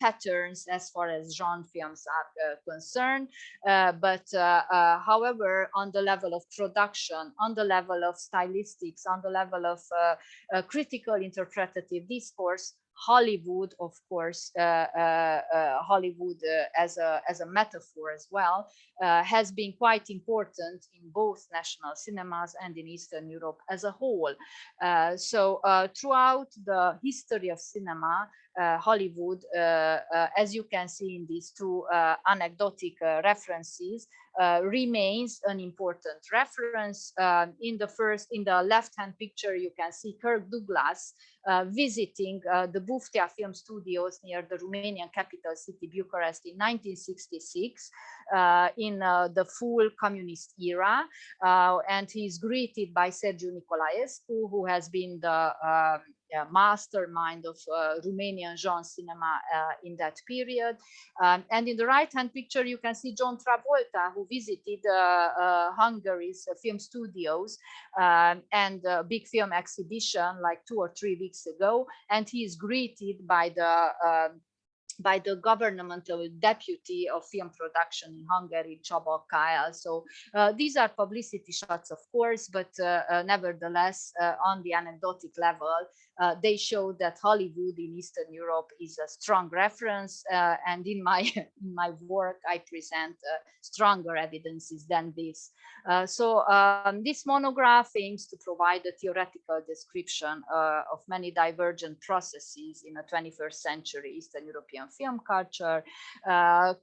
patterns as far as genre films are concerned. But however, on the level of production, on the level of stylistics, on the level of critical interpretative discourse, Hollywood, of course, Hollywood as a metaphor as well, has been quite important in both national cinemas and in Eastern Europe as a whole. So throughout the history of cinema, Hollywood, as you can see in these two anecdotic references, remains an important reference. In the left-hand picture, you can see Kirk Douglas visiting the Buftea Film Studios near the Romanian capital city Bucharest in 1966 in the full communist era, and he is greeted by Sergiu Nicolaescu, who has been the mastermind of Romanian genre cinema in that period. And in the right-hand picture, you can see John Travolta, who visited Hungary's film studios and a big film exhibition like 2 or 3 weeks ago. And he is greeted by the governmental deputy of film production in Hungary, Csaba Kyle. So these are publicity shots, of course, but nevertheless, on the anecdotic level, they show that Hollywood in Eastern Europe is a strong reference. And in my work, I present stronger evidences than this. So this monograph aims to provide a theoretical description of many divergent processes in a 21st century Eastern European film culture,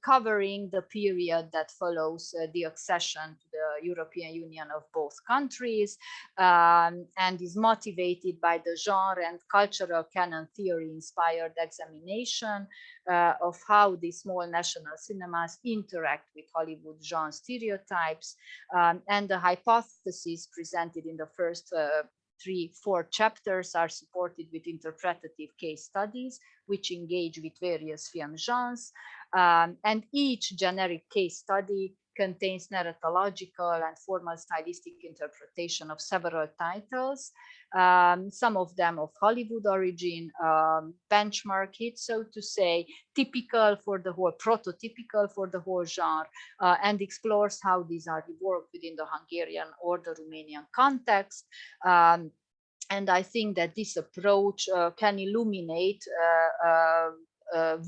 covering the period that follows the accession to the European Union of both countries, and is motivated by the genre and cultural canon theory inspired examination of how the small national cinemas interact with Hollywood genre stereotypes, and the hypotheses presented in the first 3-4 chapters are supported with interpretative case studies which engage with various film genres, and each generic case study contains narratological and formal stylistic interpretation of several titles, some of them of Hollywood origin, benchmark hits, so to say, typical for the whole, prototypical for the whole genre, and explores how these are reworked within the Hungarian or the Romanian context. And I think that this approach can illuminate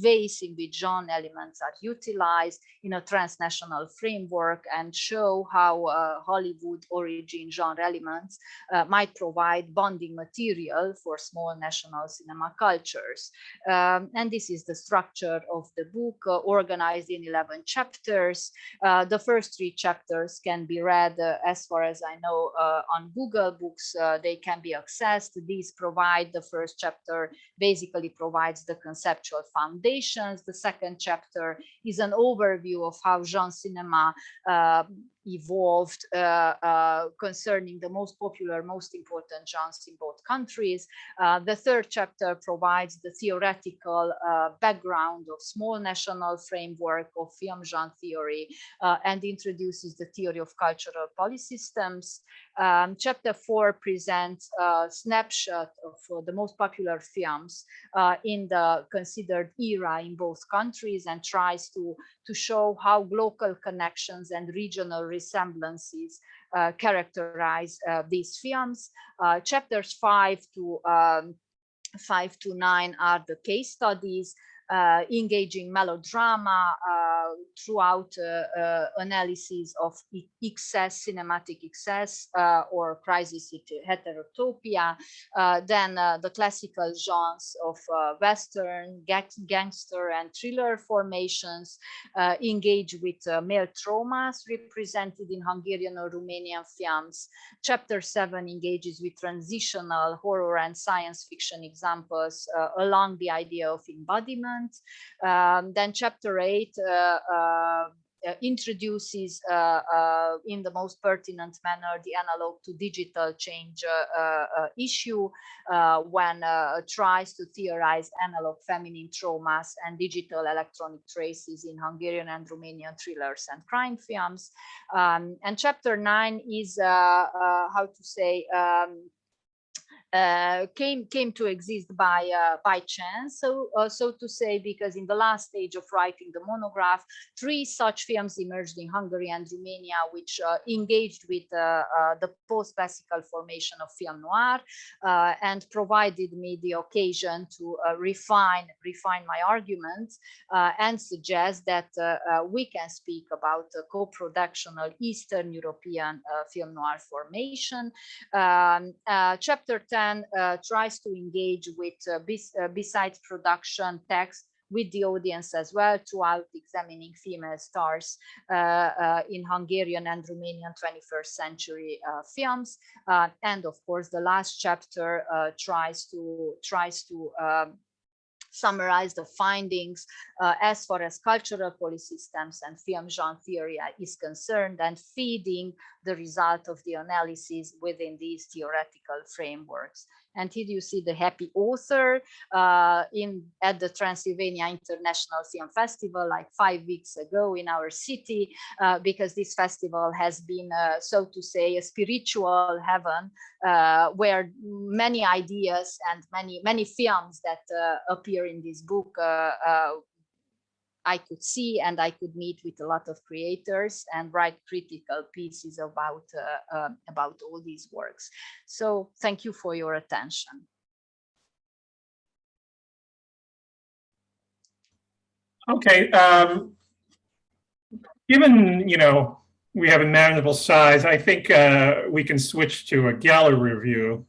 ways in which genre elements are utilized in a transnational framework and show how Hollywood origin genre elements might provide bonding material for small national cinema cultures. And this is the structure of the book, organized in 11 chapters. The first 3 chapters can be read, as far as I know, on Google Books. They can be accessed. These provide, the first chapter basically provides the conceptual foundations. The second chapter is an overview of how genre cinema evolved concerning the most popular, most important genres in both countries. The third chapter provides the theoretical background of small national framework of film genre theory and introduces the theory of cultural polysystems. Chapter 4 presents a snapshot of the most popular films in the considered era in both countries and tries to show how local connections and regional resemblances characterize these films. Chapters 5 to 9 are the case studies, engaging melodrama throughout analysis of excess, cinematic excess, or crisis heterotopia. Then the classical genres of Western, gangster, and thriller formations engage with male traumas represented in Hungarian or Romanian films. Chapter 7 engages with transitional horror and science fiction examples along the idea of embodiment. Then chapter 8 introduces in the most pertinent manner the analog to digital change issue when tries to theorize analog feminine traumas and digital electronic traces in Hungarian and Romanian thrillers and crime films. And chapter 9 is how to say came to exist by chance, so to say, because in the last stage of writing the monograph, 3 such films emerged in Hungary and Romania, which engaged with the post-classical formation of film noir, and provided me the occasion to refine my arguments and suggest that we can speak about co-productional Eastern European film noir formation. Chapter 10 tries to engage with besides production text with the audience as well, throughout examining female stars in Hungarian and Romanian 21st century films. And of course, the last chapter tries to summarize the findings as far as cultural polysystems and film genre theory is concerned, and feeding the result of the analysis within these theoretical frameworks. And here you see the happy author at the Transylvania International Film Festival, like 5 weeks ago in our city, because this festival has been, so to say, a spiritual heaven where many ideas and many films that appear in this book I could see, and I could meet with a lot of creators and write critical pieces about all these works. So thank you for your attention. Okay, given, we have a manageable size, I think we can switch to a gallery review.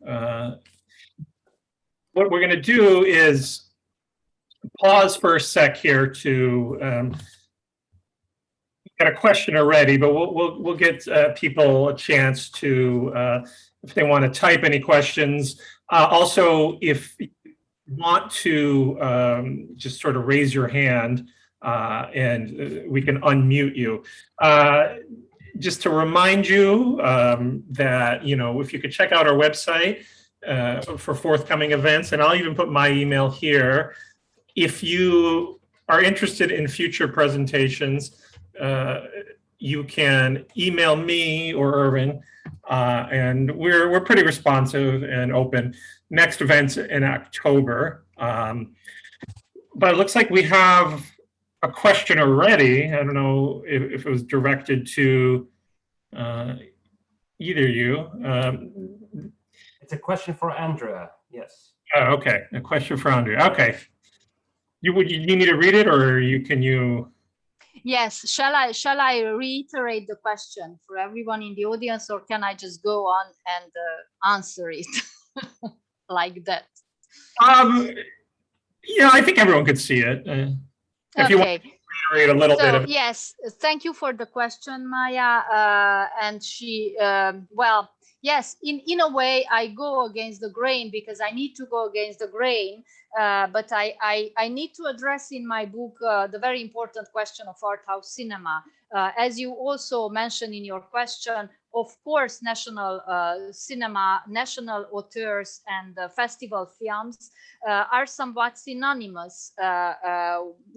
What we're going to do is pause for a sec here to get a question already, but we'll get people a chance to, if they want to type any questions. Also, if you want to just sort of raise your hand and we can unmute you. Just to remind you that, if you could check out our website for forthcoming events, and I'll even put my email here. If you are interested in future presentations, you can email me or Ervin, and we're pretty responsive and open. Next event's in October, but it looks like we have a question already. I don't know if it was directed to either of you. It's a question for Andrea. Yes. Oh, okay, a question for Andrea. Okay. You need me to read it, or can you? Yes, shall I reiterate the question for everyone in the audience, or can I just go on and answer it like that? Yeah, I think everyone could see it. If you want to reiterate a little bit of it. Yes, thank you for the question, Maya. And she, well, yes, in a way, I go against the grain because I need to go against the grain. But I need to address in my book the very important question of art house cinema. As you also mentioned in your question, of course, national cinema, national auteurs and festival films are somewhat synonymous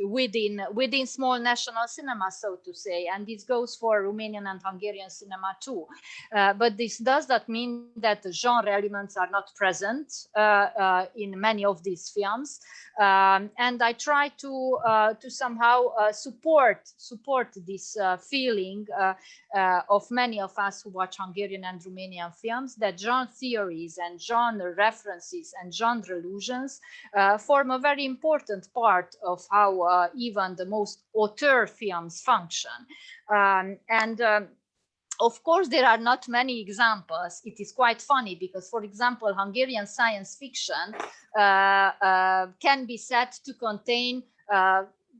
within small national cinema, so to say. And this goes for Romanian and Hungarian cinema too. But this does not mean that the genre elements are not present in many of these films. And I try to somehow support this feeling of many of us who watch Hungarian and Romanian films that genre theories and genre references and genre allusions form a very important part of how even the most auteur films function. Of course, there are not many examples. It is quite funny because, for example, Hungarian science fiction can be said to contain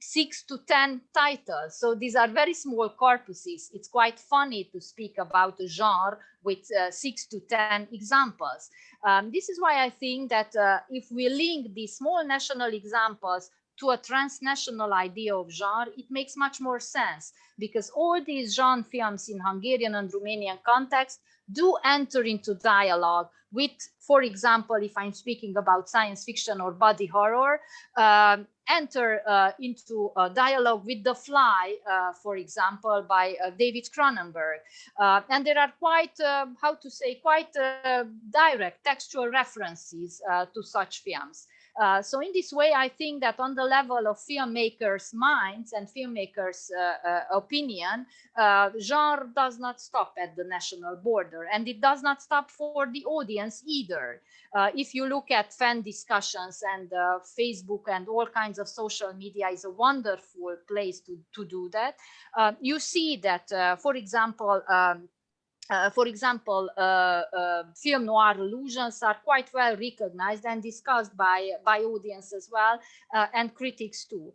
6 to 10 titles. So these are very small corpuses. It's quite funny to speak about a genre with 6 to 10 examples. This is why I think that if we link these small national examples to a transnational idea of genre, it makes much more sense, because all these genre films in Hungarian and Romanian context do enter into dialogue with, for example, if I'm speaking about science fiction or body horror, enter into a dialogue with The Fly, for example, by David Cronenberg. And there are quite, quite direct textual references to such films. So in this way, I think that on the level of filmmakers' minds and filmmakers' opinion, genre does not stop at the national border, and it does not stop for the audience either. If you look at fan discussions, and Facebook and all kinds of social media is a wonderful place to do that, you see that, for example, film noir allusions are quite well recognized and discussed by audience as well, and critics too.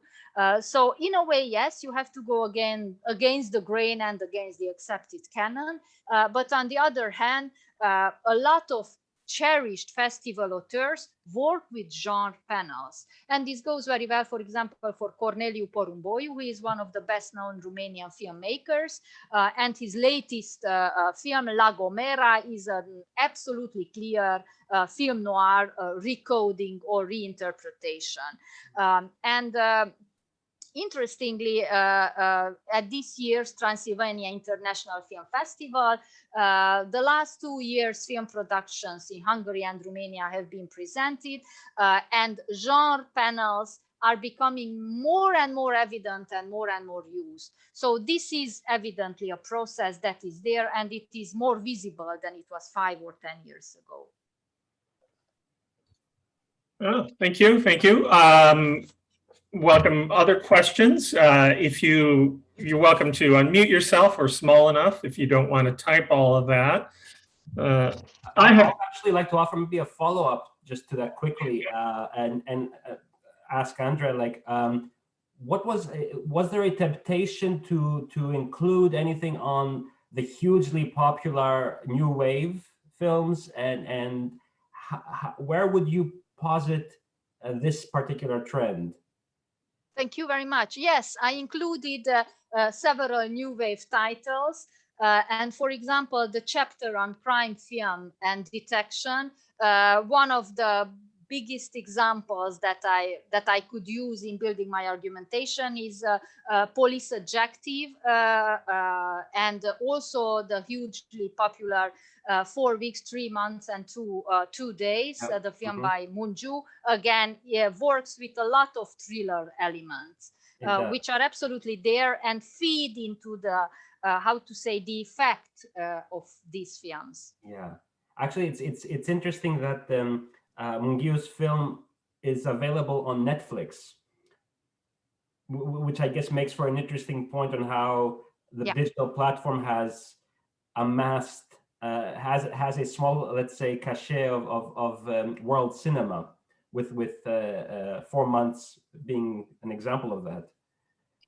So in a way, yes, you have to go again against the grain and against the accepted canon. But on the other hand, a lot of cherished festival auteurs work with genre panels. And this goes very well, for example, for Corneliu Porumboiu, who is one of the best known Romanian filmmakers. And his latest film, La Gomera, is an absolutely clear film noir recoding or reinterpretation. Interestingly, at this year's Transylvania International Film Festival, the last 2 years film productions in Hungary and Romania have been presented, and genre panels are becoming more and more evident and more used. So this is evidently a process that is there, and it is more visible than it was 5 or 10 years ago. Oh, thank you. Welcome. Other questions? You're welcome to unmute yourself, or small enough if you don't want to type all of that. I'd actually like to offer maybe a follow-up just to that quickly, and ask Andrea, like, was there a temptation to include anything on the hugely popular new wave films, and where would you posit this particular trend? Thank you very much. Yes, I included several new wave titles. And for example, the chapter on crime film and detection, one of the biggest examples that I could use in building my argumentation is Police Adjective, and also the hugely popular 4 weeks, 3 months, and 2 days, the film by Munju. Again, works with a lot of thriller elements, which are absolutely there and feed into the the effect of these films. Yeah, actually, it's interesting that Mungiu's film is available on Netflix, which I guess makes for an interesting point on how the digital platform has amassed, has a small, let's say, cachet of world cinema, with 4 months being an example of that.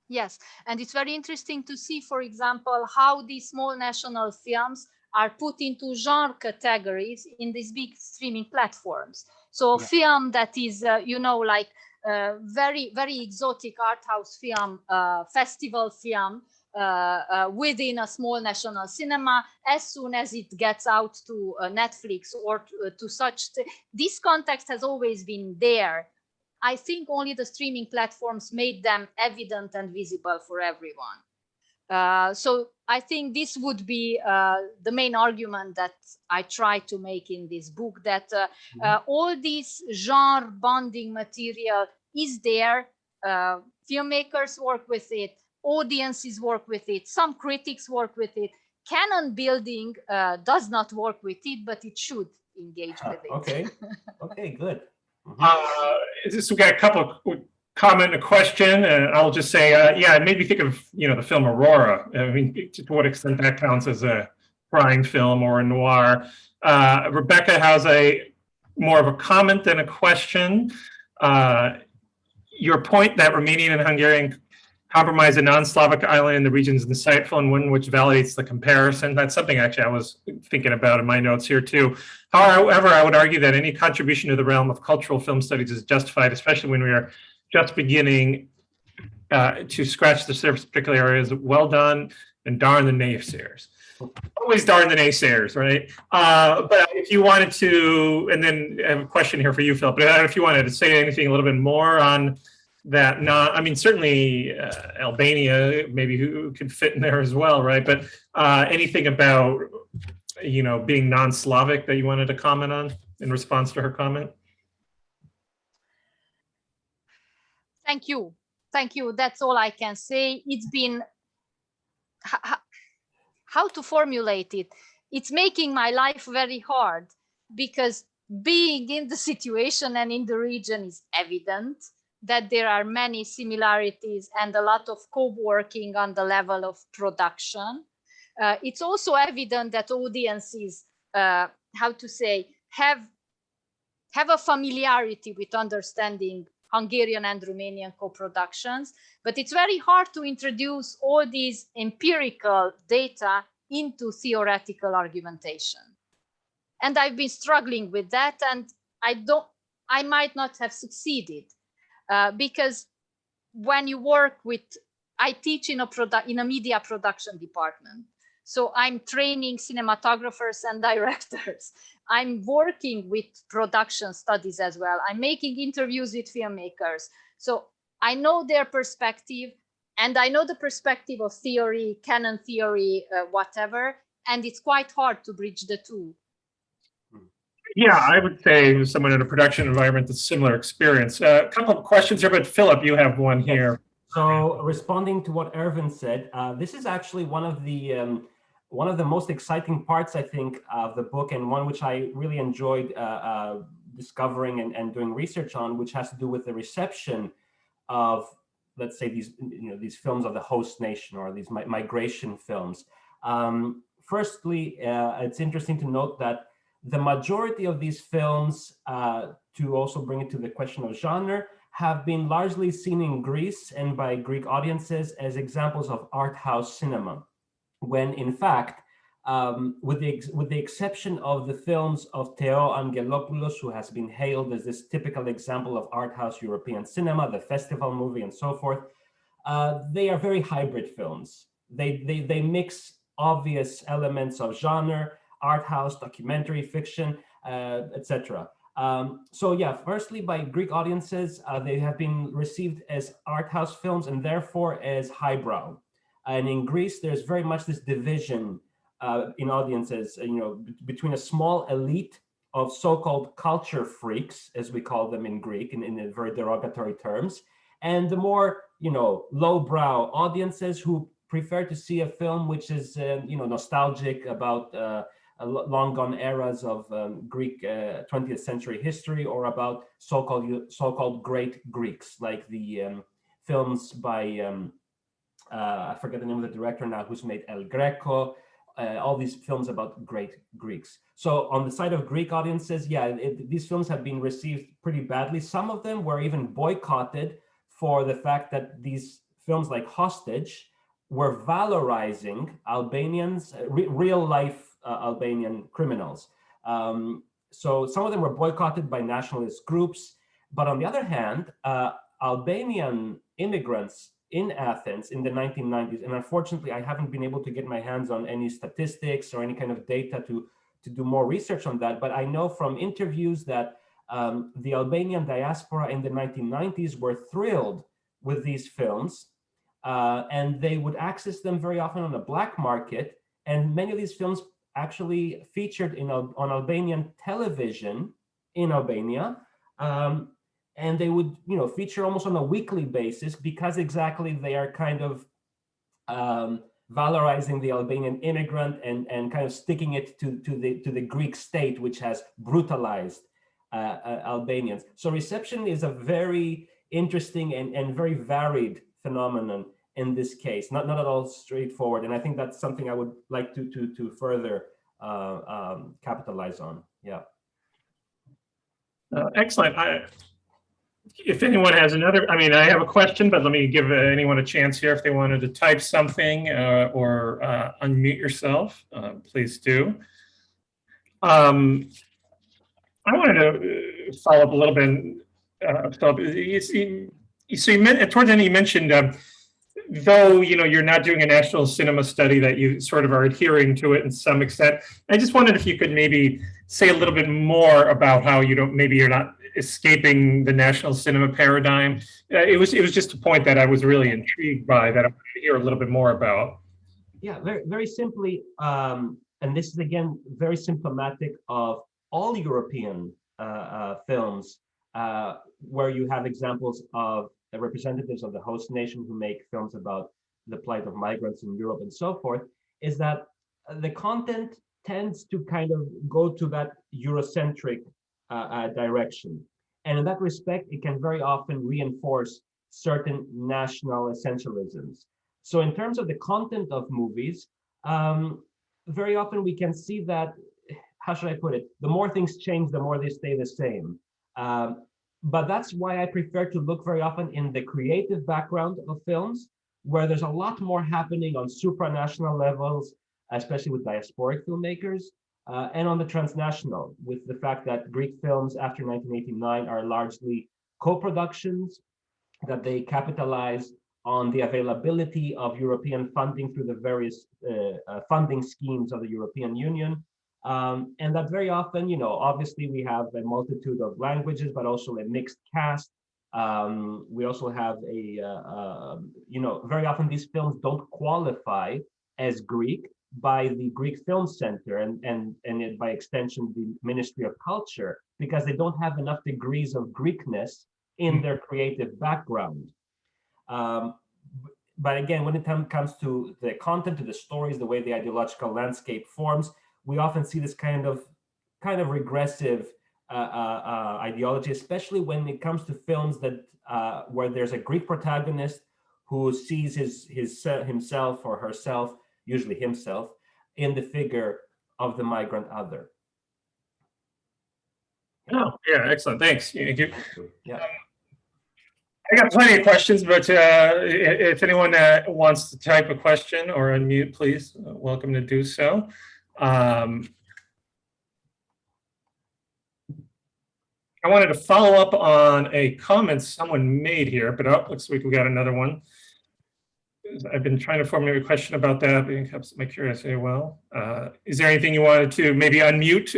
Yes, and it's very interesting to see, for example, how these small national films are put into genre categories in these big streaming platforms. So film that is, like very exotic art house film, festival film within a small national cinema, as soon as it gets out to Netflix or to such, this context has always been there. I think only the streaming platforms made them evident and visible for everyone. So I think this would be the main argument that I try to make in this book, that all this genre bonding material is there. Filmmakers work with it, audiences work with it, some critics work with it. canon building does not work with it, but it should engage with it. Okay, okay, good. So we got a couple of comment and a question, and I'll just say, yeah, it made me think of, the film Aurora. I mean, to what extent that counts as a crime film or a noir. Rebecca has more of a comment than a question. Your point that Romanian and Hungarian compromise a non-Slavic island in the region is insightful and one which validates the comparison. That's something actually I was thinking about in my notes here too. However, I would argue that any contribution to the realm of cultural film studies is justified, especially when we are just beginning to scratch the surface of particular areas. Well done, and darn the naysayers. Always darn the naysayers, right? But if you wanted to, and then I have a question here for you, Philip, but if you wanted to say anything a little bit more on that, I mean, certainly Albania, maybe who could fit in there as well, right? But anything about, being non-Slavic that you wanted to comment on in response to her comment? Thank you. Thank you. That's all I can say. It's been, how to formulate it? It's making my life very hard, because being in the situation and in the region is evident that there are many similarities and a lot of co-working on the level of production. It's also evident that audiences, have a familiarity with understanding Hungarian and Romanian co-productions, but it's very hard to introduce all these empirical data into theoretical argumentation. And I've been struggling with that, and I might not have succeeded. Because when you work I teach in a media production department. So I'm training cinematographers and directors. I'm working with production studies as well. I'm making interviews with filmmakers. So I know their perspective, and I know the perspective of theory, canon theory, whatever, and it's quite hard to bridge the two. Yeah, I would say someone in a production environment, that's a similar experience. A couple of questions here, but Philip, you have one here. So responding to what Ervin said, this is actually one of the most exciting parts, I think, of the book, and one which I really enjoyed discovering and doing research on, which has to do with the reception of, let's say, these films of the host nation, or these migration films. Firstly, it's interesting to note that the majority of these films, to also bring it to the question of genre, have been largely seen in Greece and by Greek audiences as examples of art house cinema, when in fact, with the exception of the films of Theo Angelopoulos, who has been hailed as this typical example of art house European cinema, the festival movie and so forth, they are very hybrid films. They mix obvious elements of genre, art house, documentary, fiction, etc. So yeah, firstly, by Greek audiences, they have been received as art house films and therefore as highbrow. And in Greece, there's very much this division in audiences, between a small elite of so-called culture freaks, as we call them in Greek, in very derogatory terms, and the more, lowbrow audiences who prefer to see a film which is, nostalgic about long gone eras of Greek 20th century history, or about so-called great Greeks, like the films by I forget the name of the director now, who's made El Greco, all these films about great Greeks. So on the side of Greek audiences, yeah, these films have been received pretty badly. Some of them were even boycotted for the fact that these films like Hostage were valorizing Albanians, real life Albanian criminals. So some of them were boycotted by nationalist groups. But on the other hand, Albanian immigrants in Athens in the 1990s, and unfortunately, I haven't been able to get my hands on any statistics or any kind of data to do more research on that. But I know from interviews that the Albanian diaspora in the 1990s were thrilled with these films, and they would access them very often on the black market. And many of these films actually featured on Albanian television in Albania. And they would, feature almost on a weekly basis, because exactly they are kind of valorizing the Albanian immigrant and kind of sticking it to the Greek state, which has brutalized Albanians. So reception is a very interesting and very varied phenomenon in this case, not at all straightforward. And I think that's something I would like to further capitalize on. Yeah. Excellent. If anyone has another, I mean, I have a question, but let me give anyone a chance here if they wanted to type something or unmute yourself, please do. I wanted to follow up a little bit. So you meant, towards the end, you mentioned, though, you're not doing a national cinema study, that you sort of are adhering to it in some extent. I just wondered if you could maybe say a little bit more about how maybe you're not escaping the national cinema paradigm. It was just a point that I was really intrigued by, that I wanted to hear a little bit more about. Yeah, very, very simply, and this is again very symptomatic of all European films, where you have examples of the representatives of the host nation who make films about the plight of migrants in Europe and so forth, is that the content tends to kind of go to that Eurocentric direction. And in that respect, it can very often reinforce certain national essentialisms. So in terms of the content of movies, very often we can see that, how should I put it? The more things change, the more they stay the same. But that's why I prefer to look very often in the creative background of films, where there's a lot more happening on supranational levels, especially with diasporic filmmakers, and on the transnational, with the fact that Greek films after 1989 are largely co-productions, that they capitalize on the availability of European funding through the various funding schemes of the European Union. And that very often, obviously we have a multitude of languages, but also a mixed cast. We also have very often these films don't qualify as Greek by the Greek Film Center and by extension, the Ministry of Culture, because they don't have enough degrees of Greekness in their creative background. But again, when it comes to the content, to the stories, the way the ideological landscape forms, we often see this kind of regressive ideology, especially when it comes to films that where there's a Greek protagonist who sees himself or herself, usually himself, in the figure of the migrant other. Oh, yeah, excellent. Thanks. Thank you. Yeah. I got plenty of questions, but if anyone wants to type a question or unmute, please, welcome to do so. I wanted to follow up on a comment someone made here, but looks like we got another one. I've been trying to formulate a question about that, but it kept my curiosity. Well, is there anything you wanted to maybe unmute?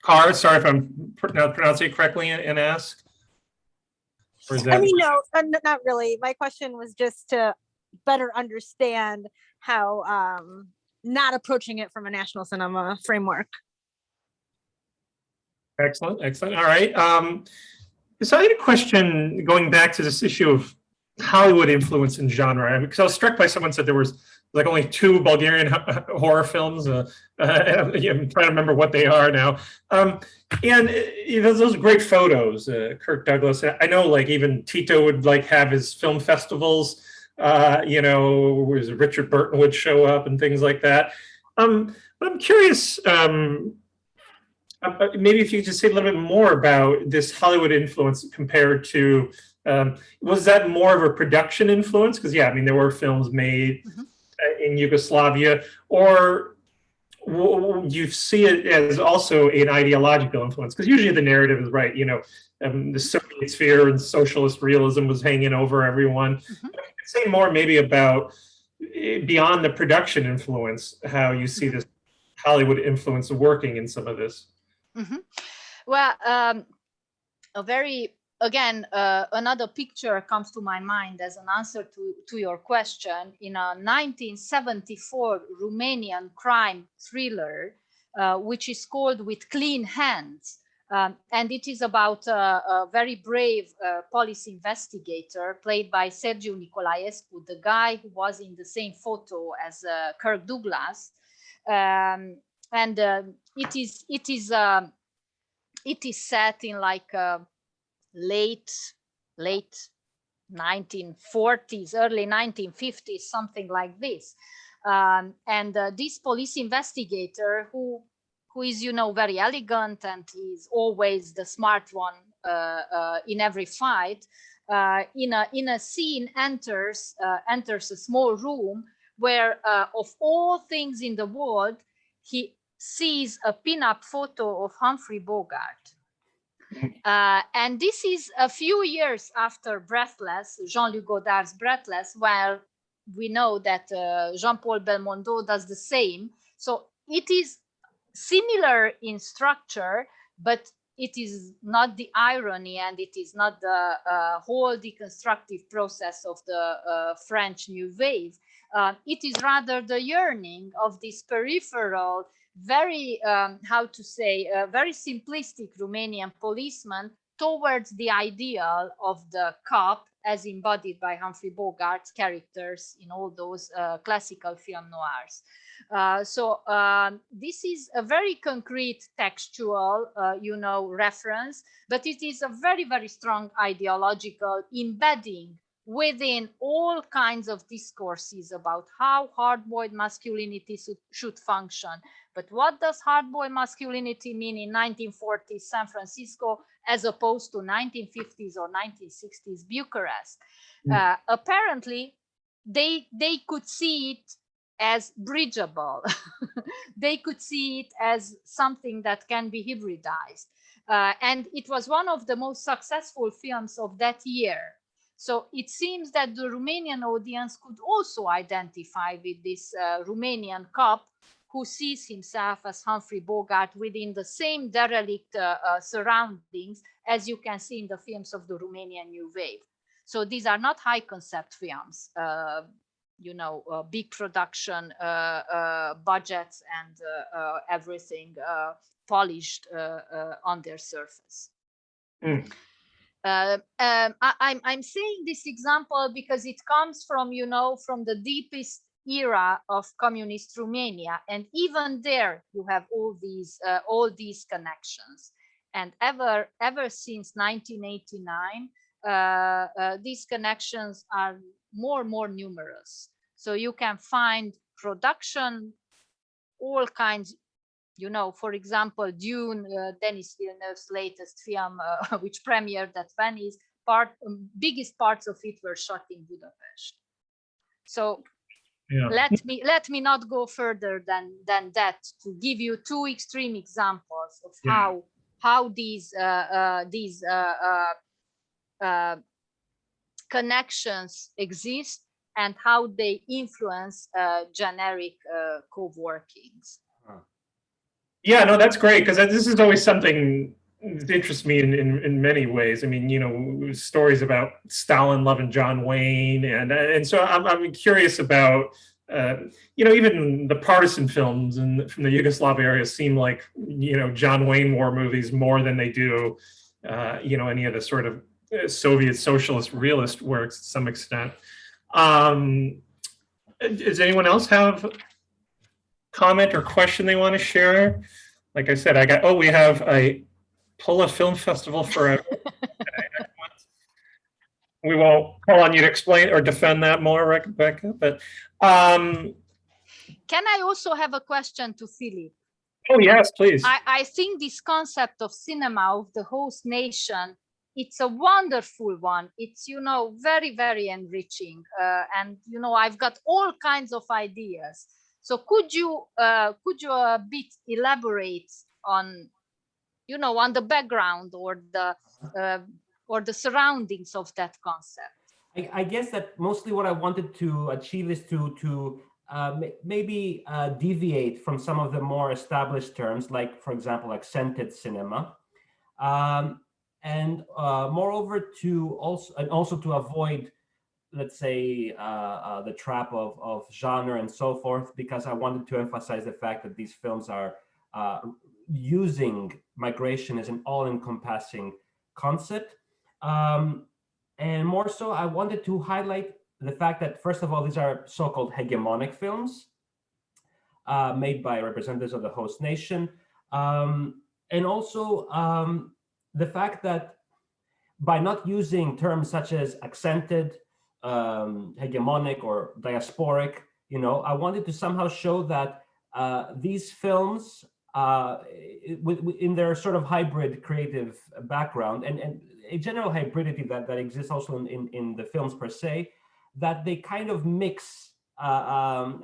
Cara, sorry if I'm not pronouncing it correctly, and ask? Or is that... I mean, no, not really. My question was just to better understand how not approaching it from a national cinema framework. Excellent, excellent. All right. So I had a question going back to this issue of Hollywood influence in genre, because I was struck by someone said there was like only 2 Bulgarian horror films. I'm trying to remember what they are now. And those great photos, Kirk Douglas. I know, like even Tito would like have his film festivals. Where Richard Burton would show up and things like that. But I'm curious. Maybe if you could just say a little bit more about this Hollywood influence compared to, was that more of a production influence? Because yeah, I mean, there were films made in Yugoslavia, or you see it as also an ideological influence? Because usually the narrative is right, the Soviet sphere and socialist realism was hanging over everyone. Say more maybe about beyond the production influence, how you see this Hollywood influence working in some of this. Well, another picture comes to my mind as an answer to your question. In a 1974 Romanian crime thriller, which is called With Clean Hands, And it is about a very brave police investigator played by Sergiu Nicolaescu, the guy who was in the same photo as Kirk Douglas. And it is set in like late 1940s, early 1950s, something like this. And this police investigator who is, you know, very elegant, and he's always the smart one in every fight, in a scene enters a small room where of all things in the world, he sees a pin-up photo of Humphrey Bogart. And this is a few years after Breathless, Jean-Luc Godard's Breathless, where we know that Jean-Paul Belmondo does the same. So it is similar in structure, but it is not the irony, and it is not the whole deconstructive process of the French New Wave. It is rather the yearning of this peripheral, very, very simplistic Romanian policeman towards the ideal of the cop as embodied by Humphrey Bogart's characters in all those classical film noirs. So this is a very concrete textual, reference, but it is a very, very strong ideological embedding within all kinds of discourses about how hard-boiled masculinity should function. But what does hard-boiled masculinity mean in 1940s San Francisco as opposed to 1950s or 1960s Bucharest? Apparently, they could see it as bridgeable. They could see it as something that can be hybridized. And it was one of the most successful films of that year. So it seems that the Romanian audience could also identify with this Romanian cop who sees himself as Humphrey Bogart within the same derelict surroundings as you can see in the films of the Romanian New Wave. So these are not high concept films, big production budgets and everything polished on their surface. I'm saying this example because it comes from, from the deepest era of communist Romania, and even there you have all these connections. And ever since 1989, these connections are more and more numerous. So you can find production, all kinds. For example, Dune, Denis Villeneuve's latest film, which premiered at Venice, biggest parts of it were shot in Budapest. So let me not go further than that to give you two extreme examples of how these connections exist and how they influence generic co-workings. Yeah, no, that's great, because this is always something that interests me in many ways. I mean, stories about Stalin loving John Wayne, and so I'm curious about, even the partisan films from the Yugoslav area seem like, John Wayne war movies more than they do, any of the sort of Soviet socialist realist works to some extent. Does anyone else have comment or question they want to share? Like I said, we have a Pula Film Festival forever. We won't call on you to explain or defend that more, Rebecca, but can I also have a question to Philip? Oh yes, please. I think this concept of cinema of the host nation, it's a wonderful one. It's, very, very enriching. And, I've got all kinds of ideas. So could you a bit elaborate on, on the background or the surroundings of that concept? I guess that mostly what I wanted to achieve is to maybe deviate from some of the more established terms, like, for example, accented cinema, and moreover to also to avoid, let's say, the trap of genre and so forth, because I wanted to emphasize the fact that these films are using migration is an all-encompassing concept. And more so, I wanted to highlight the fact that, first of all, these are so-called hegemonic films made by representatives of the host nation. And also the fact that by not using terms such as accented, hegemonic, or diasporic, I wanted to somehow show that these films, in their sort of hybrid creative background and a general hybridity that exists also in the films per se, that they kind of mix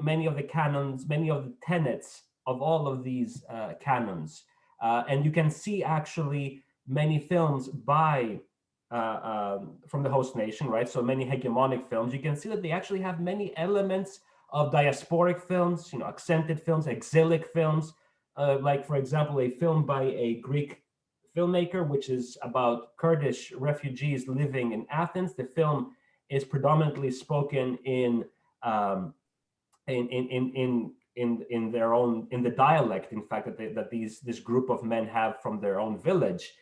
many of the canons, many of the tenets of all of these canons. And you can see actually many films by from the host nation, right? So many hegemonic films. You can see that they actually have many elements of diasporic films, accented films, exilic films, like, for example, a film by a Greek filmmaker, which is about Kurdish refugees living in Athens. The film is predominantly spoken in their own, in the dialect, in fact, that this group of men have from their own village,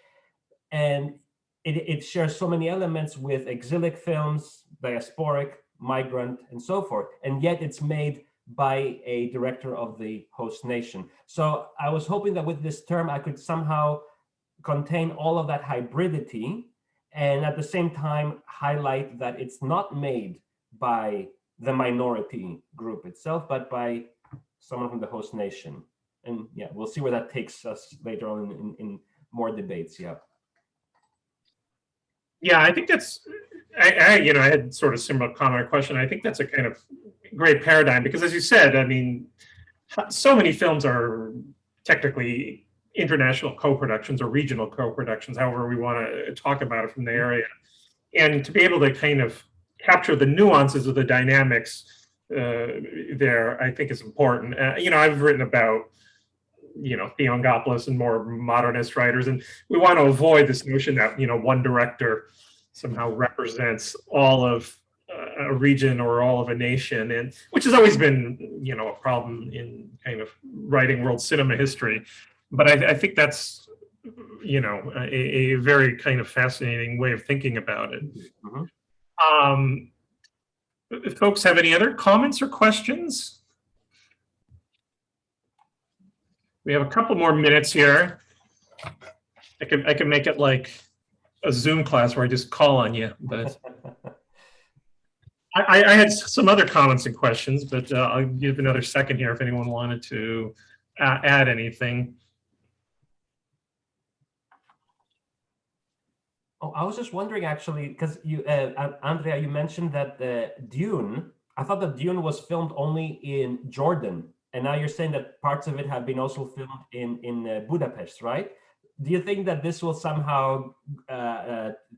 and it shares so many elements with exilic films, diasporic, migrant, and so forth, and yet it's made by a director of the host nation. So I was hoping that with this term I could somehow contain all of that hybridity, and at the same time highlight that it's not made by the minority group itself, but by someone from the host nation. And yeah, we'll see where that takes us later on in more debates. Yeah. Yeah, I think that's, I had sort of similar comment or question. I think that's a kind of great paradigm because, as you said, I mean, so many films are technically international co-productions or regional co-productions, however we want to talk about it from the area. And to be able to kind of capture the nuances of the dynamics there, I think is important. I've written about Theongopoulos and more modernist writers, and we want to avoid this notion that one director somehow represents all of a region or all of a nation, and which has always been a problem in kind of writing world cinema history. But I think that's a very kind of fascinating way of thinking about it. Mm-hmm. If folks have any other comments or questions? We have a couple more minutes here. I can make it like a Zoom class where I just call on you, but I had some other comments and questions, but I'll give another second here if anyone wanted to add anything. Oh, I was just wondering actually, because you, Andrea, you mentioned that Dune. I thought that Dune was filmed only in Jordan. And now you're saying that parts of it have been also filmed in Budapest, right? Do you think that this will somehow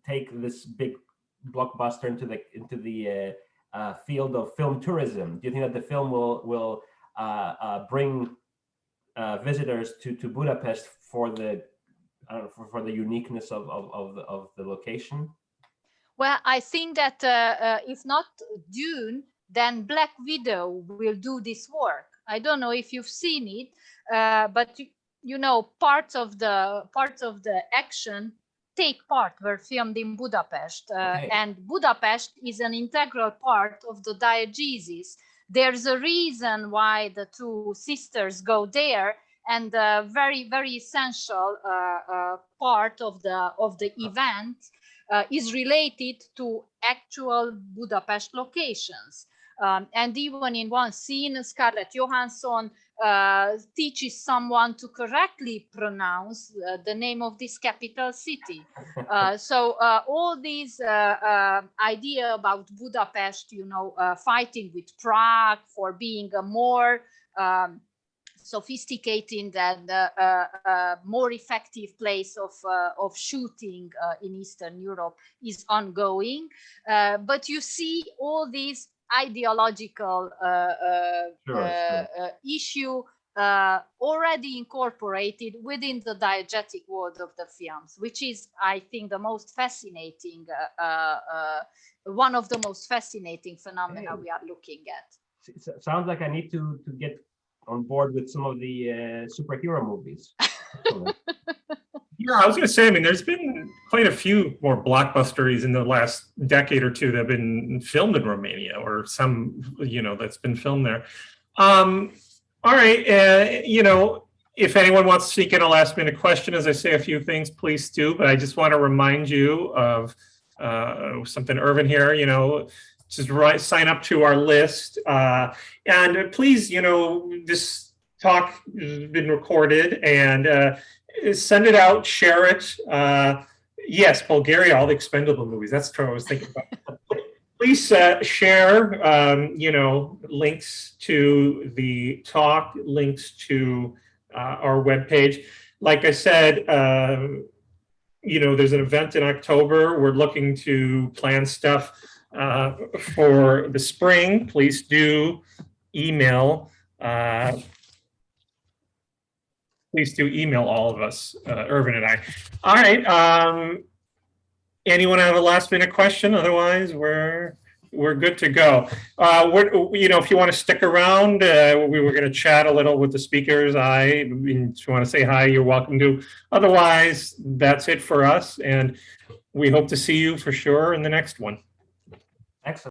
take this big blockbuster into the field of film tourism? Do you think that the film will bring visitors to Budapest for the uniqueness of the location? Well, I think that if not Dune, then Black Widow will do this work. I don't know if you've seen it, but parts of the action were filmed in Budapest, okay. And Budapest is an integral part of the diegesis. There's a reason why the two sisters go there, and a very, very essential part of the event is related to actual Budapest locations. And even in one scene, Scarlett Johansson teaches someone to correctly pronounce the name of this capital city. So all these idea about Budapest, fighting with Prague for being a more sophisticated and more effective place of shooting in Eastern Europe is ongoing. But you see all these ideological issue already incorporated within the diegetic world of the films, which is, I think, the most fascinating, one of the most fascinating phenomena we are looking at. It sounds like I need to get on board with some of the superhero movies. Yeah, I was going to say, I mean, there's been quite a few more blockbusters in the last decade or two that have been filmed in Romania, or some, that's been filmed there. All right, if anyone wants to sneak in a last minute question as I say a few things, please do. But I just want to remind you of something, Ervin here, just sign up to our list. And please, this talk has been recorded, and send it out, share it. Yes, Bulgaria, all the expendable movies. That's what I was thinking about. Please share, links to the talk, links to our webpage. Like I said, there's an event in October. We're looking to plan stuff for the spring. Please do email. Please do email all of us, Ervin and I. All right. Anyone have a last minute question? Otherwise, we're good to go. If you want to stick around, we were going to chat a little with the speakers. If you want to say hi, you're welcome to. Otherwise, that's it for us, and we hope to see you for sure in the next one. Excellent.